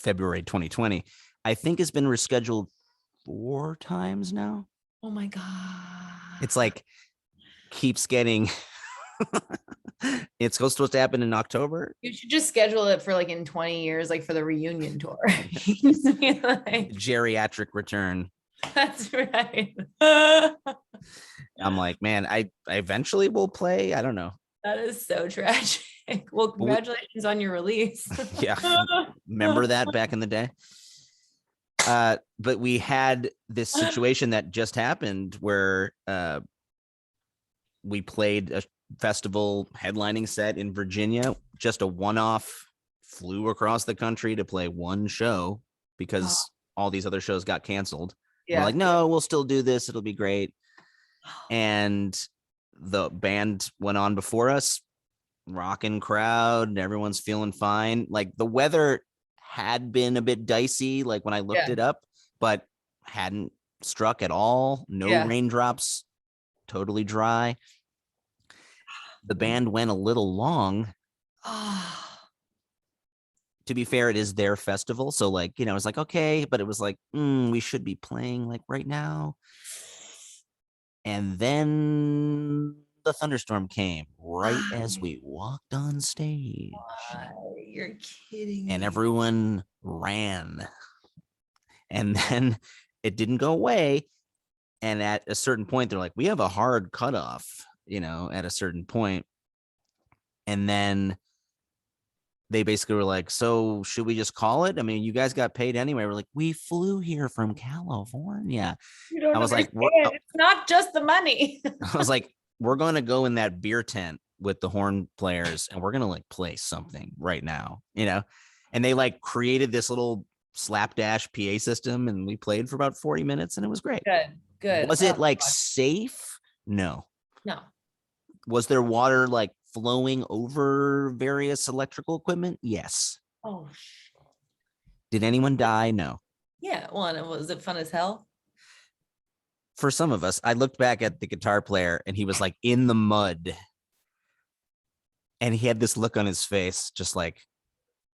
[SPEAKER 2] February 2020, I think has been rescheduled 4 times now.
[SPEAKER 1] Oh my God.
[SPEAKER 2] It's like keeps getting it's supposed to happen in October.
[SPEAKER 1] You should just schedule it for like in 20 years, like for the reunion tour. Like,
[SPEAKER 2] Geriatric return.
[SPEAKER 1] that's right.
[SPEAKER 2] I'm like, man, I eventually will play. I don't know.
[SPEAKER 1] That is so tragic. Well, congratulations on your release.
[SPEAKER 2] Yeah. Remember that back in the day? But we had this situation that just happened where we played a festival headlining set in Virginia, just a one-off, flew across the country to play one show because all these other shows got canceled. Yeah. We're like, no, we'll still do this. It'll be great. And the band went on before us, rocking crowd, and everyone's feeling fine. Like the weather had been a bit dicey, like when I looked it up, but hadn't struck at all. No raindrops, totally dry. The band went a little long. To be fair, it is their festival. So like, it's like, okay, but it was like, we should be playing like right now. And then the thunderstorm came right as we walked on stage.
[SPEAKER 1] You're kidding me.
[SPEAKER 2] And everyone ran. And then it didn't go away. And at a certain point, they're like, we have a hard cutoff, at a certain point. And then they basically were like, so should we just call it? I mean, you guys got paid anyway. We're like, we flew here from California. I was like,
[SPEAKER 1] it's not just the money.
[SPEAKER 2] I was like, we're going to go in that beer tent with the horn players and we're going to like play something right now, and they like created this little slapdash PA system and we played for about 40 minutes and it was great.
[SPEAKER 1] Good.
[SPEAKER 2] Was it like safe? No. Was there water like flowing over various electrical equipment? Yes.
[SPEAKER 1] Oh.
[SPEAKER 2] Did anyone die? No.
[SPEAKER 1] Yeah. Well, and was it fun as hell?
[SPEAKER 2] For some of us, I looked back at the guitar player and he was like in the mud. And he had this look on his face, just like,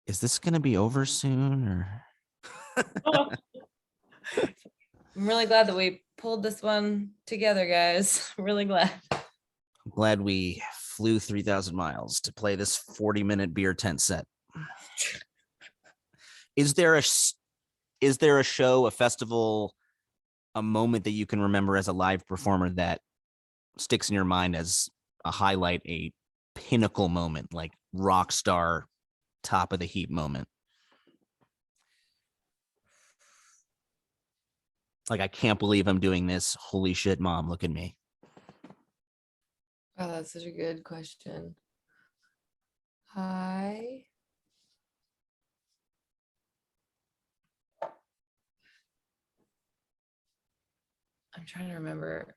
[SPEAKER 2] is this going to be over soon? Or
[SPEAKER 1] I'm really glad that we pulled this one together, guys. I'm really glad.
[SPEAKER 2] I'm glad we flew 3,000 miles to play this 40-minute beer tent set. Is there a show, a festival, a moment that you can remember as a live performer that sticks in your mind as a highlight, a pinnacle moment, like rock star, top of the heap moment? Like, I can't believe I'm doing this. Holy shit, mom, look at me.
[SPEAKER 1] Oh, that's such a good question. Hi. I'm trying to remember.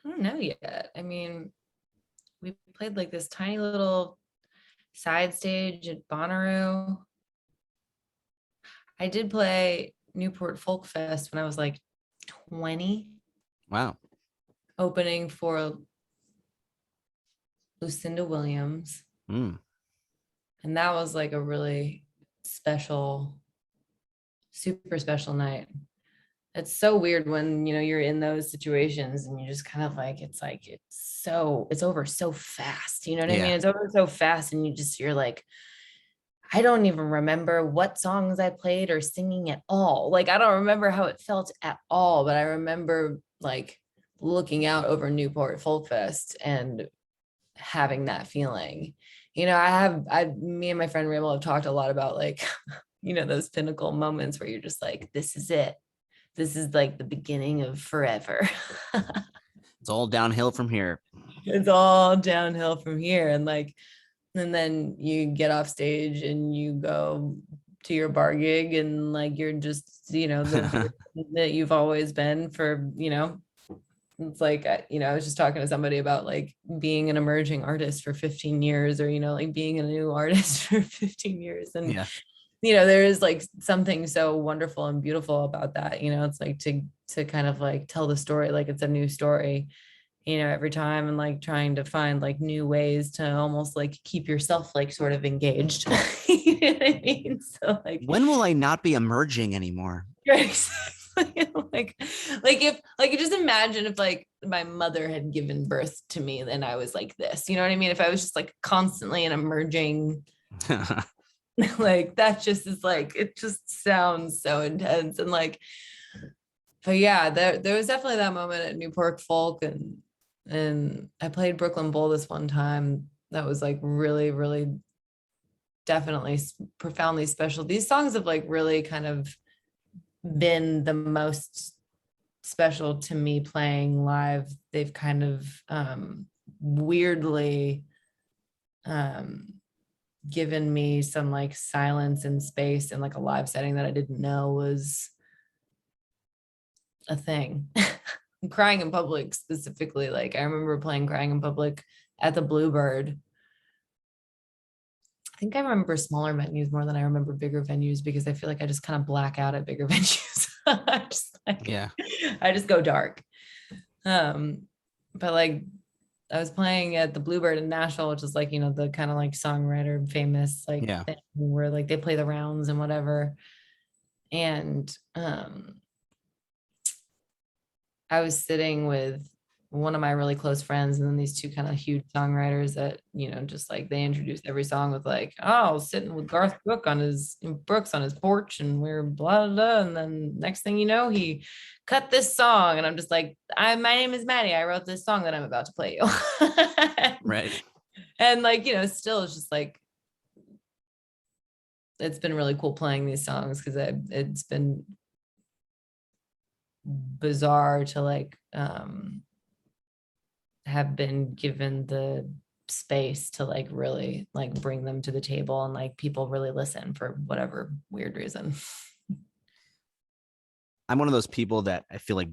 [SPEAKER 1] I don't know yet. I mean, we played like this tiny little side stage at Bonnaroo. I did play Newport Folk Fest when I was like 20,
[SPEAKER 2] Wow.
[SPEAKER 1] opening for Lucinda Williams.
[SPEAKER 2] Mm.
[SPEAKER 1] And that was like a really special, super special night. It's so weird when, you're in those situations and you just kind of like, it's over so fast. You know what I mean?
[SPEAKER 2] Yeah.
[SPEAKER 1] It's over so fast and you're like, I don't even remember what songs I played or singing at all. Like, I don't remember how it felt at all, but I remember like looking out over Newport Folk Fest and having that feeling. Me and my friend Raymo have talked a lot about like, those pinnacle moments where you're just like, this is it. This is like the beginning of forever.
[SPEAKER 2] It's all downhill from here.
[SPEAKER 1] It's all downhill from here. And then you get off stage and you go to your bar gig and like you're just, the person that you've always been for, it's like, I was just talking to somebody about like being an emerging artist for 15 years or, like being a new artist for 15 years. And,
[SPEAKER 2] Yeah.
[SPEAKER 1] there is like something so wonderful and beautiful about that. It's like to kind of like tell the story like it's a new story, every time, and like trying to find like new ways to almost like keep yourself like sort of engaged. You know what I mean? So like,
[SPEAKER 2] When will I not be emerging anymore?
[SPEAKER 1] like just imagine if like my mother had given birth to me, then I was like this, you know what I mean? If I was just like constantly an emerging, like that just is like, it just sounds so intense. And like, but yeah, there was definitely that moment at Newport Folk, and I played Brooklyn Bowl this one time. That was like really, really definitely profoundly special. These songs have like really kind of been the most special to me playing live. They've kind of weirdly given me some like silence and space and like a live setting that I didn't know was a thing. Crying in public specifically, like I remember playing Crying in Public at the Bluebird. I think I remember smaller venues more than I remember bigger venues because I feel like I just kind of black out at bigger venues.
[SPEAKER 2] Yeah.
[SPEAKER 1] I just go dark. But like I was playing at the Bluebird in Nashville, which is like, the kind of like songwriter famous like
[SPEAKER 2] Yeah.
[SPEAKER 1] thing where like they play the rounds and whatever. And I was sitting with one of my really close friends and then these two kind of huge songwriters that, just like they introduced every song with like, oh, sitting with Garth Brooks on his porch and we're blah, blah, blah. And then next thing you know, he cut this song. And I'm just like, my name is Maddie. I wrote this song that I'm about to play you.
[SPEAKER 2] Right.
[SPEAKER 1] And like, still it's just like, it's been really cool playing these songs because it's been bizarre to like have been given the space to like really like bring them to the table and like people really listen for whatever weird reason.
[SPEAKER 2] I'm one of those people that I feel like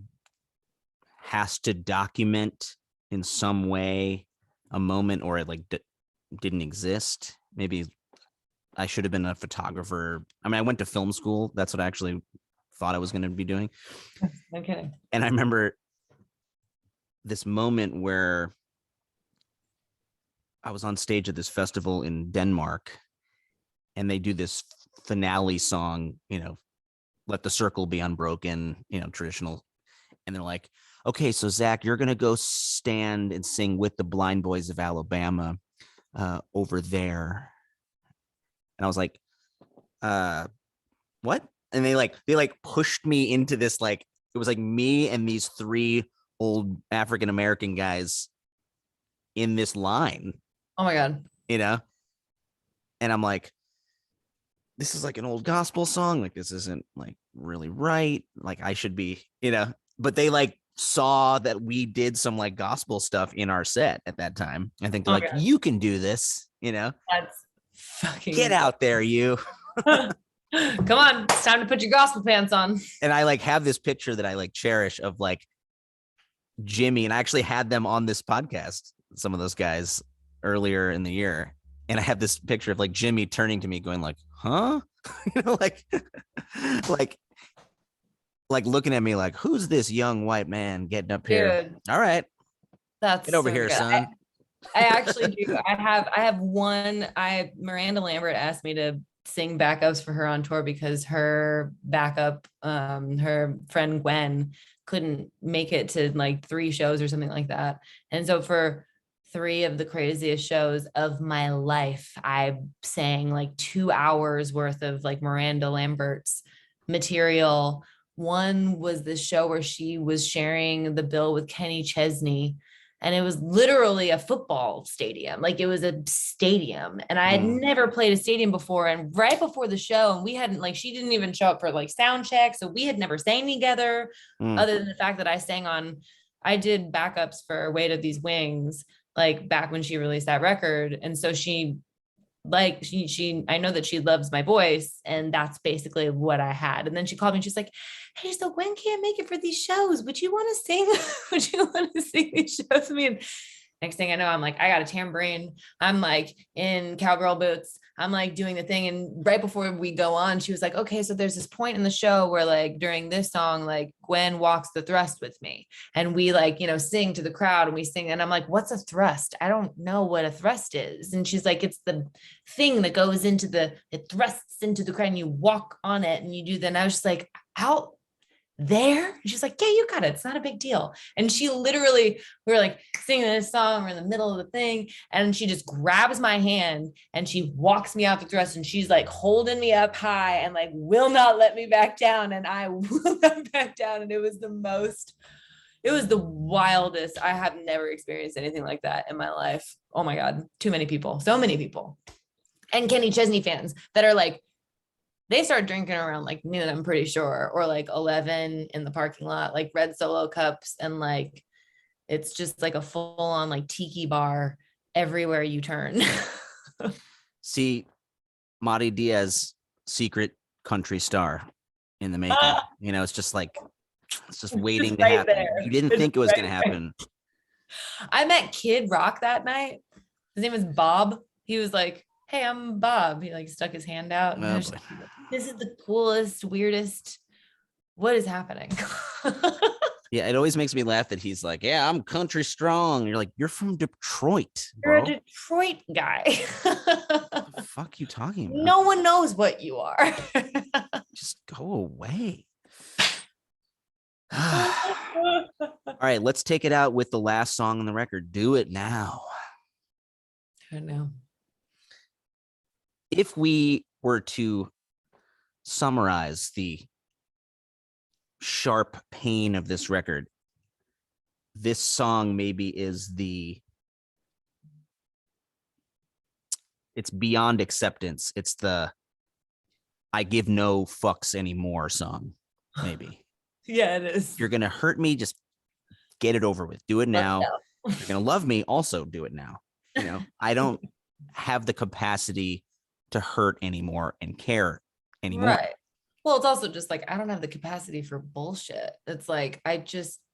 [SPEAKER 2] has to document in some way a moment or it like didn't exist. Maybe I should have been a photographer. I mean, I went to film school. That's what I actually thought I was going to be doing.
[SPEAKER 1] Okay.
[SPEAKER 2] And I remember this moment where I was on stage at this festival in Denmark and they do this finale song, Let the Circle Be Unbroken, traditional. And they're like, okay, so Zach, you're going to go stand and sing with the Blind Boys of Alabama over there. And I was like, what? And they pushed me into this, like, it was like me and these three old African-American guys in this line.
[SPEAKER 1] Oh my God.
[SPEAKER 2] And I'm like, this is like an old gospel song. Like, this isn't like really right. Like I should be, but they like saw that we did some like gospel stuff in our set at that time. I think they're like, you can do this,
[SPEAKER 1] That's fucking
[SPEAKER 2] get out there, you.
[SPEAKER 1] come on, it's time to put your gospel pants on.
[SPEAKER 2] And I like have this picture that I like cherish of like Jimmy, and I actually had them on this podcast, some of those guys earlier in the year. And I have this picture of like Jimmy turning to me going like, huh? Like, like, like looking at me like, who's this young white man getting up here?
[SPEAKER 1] Dude,
[SPEAKER 2] All right,
[SPEAKER 1] that's
[SPEAKER 2] get over
[SPEAKER 1] so
[SPEAKER 2] here,
[SPEAKER 1] good.
[SPEAKER 2] son.
[SPEAKER 1] I actually do. I have one. Miranda Lambert asked me to sing backups for her on tour because her backup, her friend Gwen, couldn't make it to like 3 shows or something like that. And so for 3 of the craziest shows of my life, I sang like 2 hours worth of like Miranda Lambert's material. One was the show where she was sharing the bill with Kenny Chesney, and it was literally a football stadium. Like it was a stadium, and I had never played a stadium before. And right before the show, and we hadn't, like, she didn't even show up for like sound check, so we had never sang together,
[SPEAKER 2] Mm.
[SPEAKER 1] other than the fact that I did backups for Weight of These Wings, like back when she released that record. And so she I know that she loves my voice, and that's basically what I had. And then she called me and she's like, hey, so when can't make it for these shows, would you want to sing would you want to sing these shows with me? And next thing I know, I'm like, I got a tambourine, I'm like in cowgirl boots, I'm like doing the thing. And right before we go on, she was like, okay, so there's this point in the show where like during this song, like Gwen walks the thrust with me, and we like, sing to the crowd, and we sing. And I'm like, what's a thrust? I don't know what a thrust is. And she's like, it's the thing that goes it thrusts into the crowd and you walk on it and you do that. And I was just like, out there? And she's like, yeah, you got it. It's not a big deal. And she literally, we were like singing this song, we're in the middle of the thing, and she just grabs my hand and she walks me out the thrust, and she's like holding me up high and like will not let me back down. And I will not back down. And it was the wildest. I have never experienced anything like that in my life. Oh my God. Too many people. So many people. And Kenny Chesney fans that are like, they start drinking around like noon, I'm pretty sure, or like 11 in the parking lot, like red Solo cups. And like, it's just like a full on like tiki bar everywhere you turn.
[SPEAKER 2] See, Madi Diaz, secret country star in the making. It's just like, it's just waiting
[SPEAKER 1] Just
[SPEAKER 2] to
[SPEAKER 1] right
[SPEAKER 2] happen.
[SPEAKER 1] there.
[SPEAKER 2] You didn't
[SPEAKER 1] It's
[SPEAKER 2] think it was
[SPEAKER 1] right
[SPEAKER 2] going to
[SPEAKER 1] there.
[SPEAKER 2] happen.
[SPEAKER 1] I met Kid Rock that night. His name was Bob. He was like, hey, I'm Bob. He like stuck his hand out, and I
[SPEAKER 2] Oh,
[SPEAKER 1] was
[SPEAKER 2] boy.
[SPEAKER 1] like, this is the coolest, weirdest. What is happening?
[SPEAKER 2] Yeah, it always makes me laugh that he's like, yeah, I'm country strong. You're like, you're from Detroit,
[SPEAKER 1] You're a
[SPEAKER 2] bro.
[SPEAKER 1] Detroit guy.
[SPEAKER 2] What the fuck you talking about?
[SPEAKER 1] No one knows what you are.
[SPEAKER 2] Just go away. All right, let's take it out with the last song on the record. Do It Now.
[SPEAKER 1] I don't know.
[SPEAKER 2] If we were to summarize the sharp pain of this record, this song maybe is it's beyond acceptance. It's the I give no fucks anymore song, maybe.
[SPEAKER 1] Yeah, it is.
[SPEAKER 2] If you're going to hurt me, just get it over with. Do it now. If you're going to love me, also do it now. I don't have the capacity to hurt anymore and care anymore.
[SPEAKER 1] Right. Well, it's also just like, I don't have the capacity for bullshit. It's like,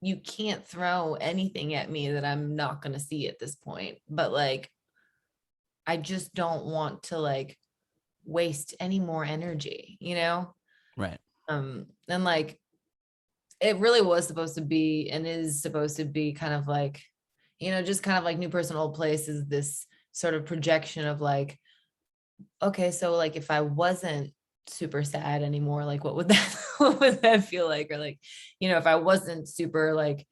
[SPEAKER 1] you can't throw anything at me that I'm not going to see at this point. But like, I just don't want to like waste any more energy,
[SPEAKER 2] Right.
[SPEAKER 1] And like, it really was supposed to be and is supposed to be kind of like, just kind of like New Person Old Place is this sort of projection of like, okay, so like if I wasn't super sad anymore, like what would that feel like? Or like, if I wasn't super like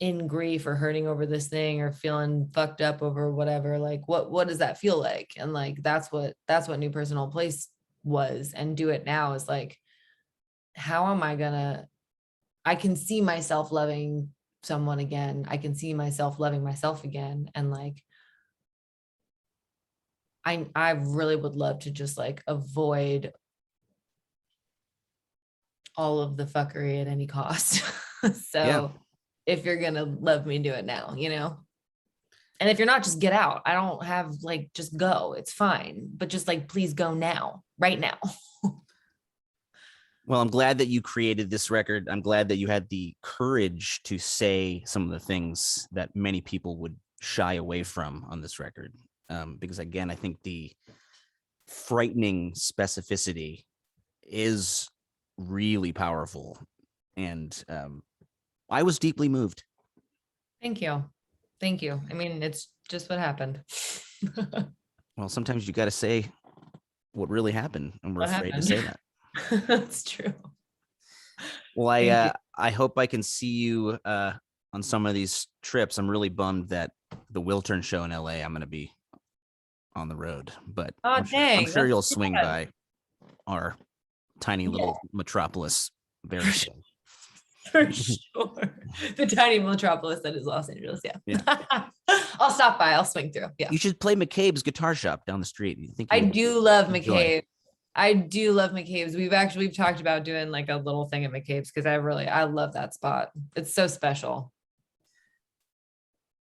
[SPEAKER 1] in grief or hurting over this thing or feeling fucked up over whatever, like what does that feel like? And like that's what New Person Old Place was. And Do It Now is like, how am I gonna, I can see myself loving someone again. I can see myself loving myself again. And like, I really would love to just like avoid all of the fuckery at any cost. So
[SPEAKER 2] Yeah.
[SPEAKER 1] if you're gonna love me, do it now, And if you're not, just get out. I don't have like, just go. It's fine. But just like, please go now, right now.
[SPEAKER 2] Well, I'm glad that you created this record. I'm glad that you had the courage to say some of the things that many people would shy away from on this record. Because again, I think the frightening specificity is really powerful. And I was deeply moved.
[SPEAKER 1] Thank you. Thank you. I mean, it's just what happened.
[SPEAKER 2] Well, sometimes you got to say what really happened, and we're
[SPEAKER 1] What
[SPEAKER 2] afraid to
[SPEAKER 1] happened?
[SPEAKER 2] say that.
[SPEAKER 1] That's true.
[SPEAKER 2] Well,
[SPEAKER 1] Thank you.
[SPEAKER 2] I hope I can see you on some of these trips. I'm really bummed that the Wiltern show in LA, I'm going to be on the road, but
[SPEAKER 1] Oh,
[SPEAKER 2] I'm
[SPEAKER 1] dang.
[SPEAKER 2] sure
[SPEAKER 1] That's
[SPEAKER 2] you'll
[SPEAKER 1] too
[SPEAKER 2] swing
[SPEAKER 1] bad.
[SPEAKER 2] by our tiny
[SPEAKER 1] Yeah,
[SPEAKER 2] little metropolis very soon.
[SPEAKER 1] for sure. The tiny metropolis that is Los Angeles. Yeah.
[SPEAKER 2] Yeah.
[SPEAKER 1] I'll stop by. I'll swing through. Yeah.
[SPEAKER 2] You should play McCabe's guitar shop down the street. You think
[SPEAKER 1] I
[SPEAKER 2] you'd
[SPEAKER 1] do love
[SPEAKER 2] enjoy.
[SPEAKER 1] McCabe. I do love McCabe's. We've talked about doing like a little thing at McCabe's because I love that spot. It's so special.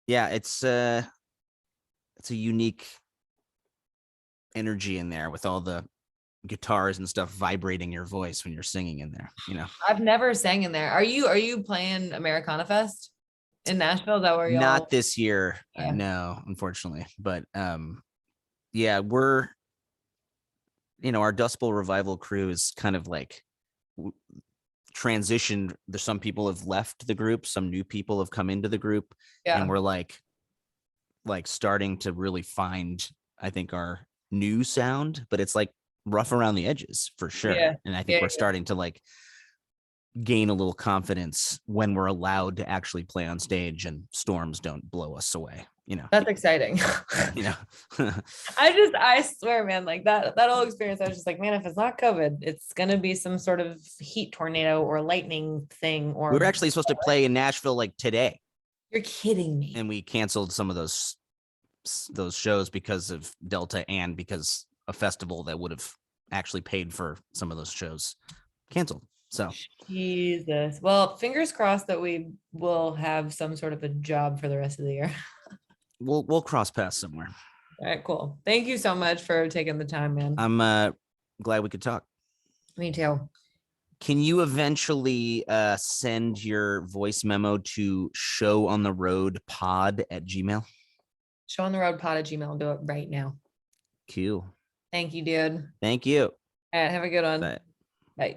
[SPEAKER 2] Yeah, it's a unique energy in there with all the guitars and stuff vibrating your voice when you're singing in there, you know.
[SPEAKER 1] I've never sang in there. Are you playing Americana Fest in Nashville? Is that where
[SPEAKER 2] Not
[SPEAKER 1] y'all?
[SPEAKER 2] this year,
[SPEAKER 1] Yeah.
[SPEAKER 2] no, unfortunately. But yeah, we're our Dust Bowl revival crew is kind of like transitioned. There's some people have left the group, some new people have come into the group, and
[SPEAKER 1] Yeah.
[SPEAKER 2] we're like starting to really find, I think, our new sound, but it's like rough around the edges for sure.
[SPEAKER 1] Yeah.
[SPEAKER 2] And I think
[SPEAKER 1] Yeah.
[SPEAKER 2] we're starting to like gain a little confidence when we're allowed to actually play on stage and storms don't blow us away,
[SPEAKER 1] That's exciting.
[SPEAKER 2] you know.
[SPEAKER 1] I swear, man, like that whole experience, I was just like, man, if it's not COVID, it's gonna be some sort of heat tornado or lightning thing
[SPEAKER 2] We were
[SPEAKER 1] or
[SPEAKER 2] actually supposed to play in Nashville like today,
[SPEAKER 1] you're kidding me.
[SPEAKER 2] and we canceled some of those shows because of Delta and because a festival that would have actually paid for some of those shows canceled. So
[SPEAKER 1] Jesus. Well, fingers crossed that we will have some sort of a job for the rest of the year.
[SPEAKER 2] we'll cross paths somewhere.
[SPEAKER 1] All right, cool. Thank you so much for taking the time, man.
[SPEAKER 2] I'm glad we could talk.
[SPEAKER 1] Me too.
[SPEAKER 2] Can you eventually send your voice memo to showontheroadpod@gmail.com?
[SPEAKER 1] Show on the road pod at Gmail. Do it right now.
[SPEAKER 2] Cool.
[SPEAKER 1] Thank you, dude.
[SPEAKER 2] Thank you.
[SPEAKER 1] All right, have a good one.
[SPEAKER 2] Bye.
[SPEAKER 1] Bye.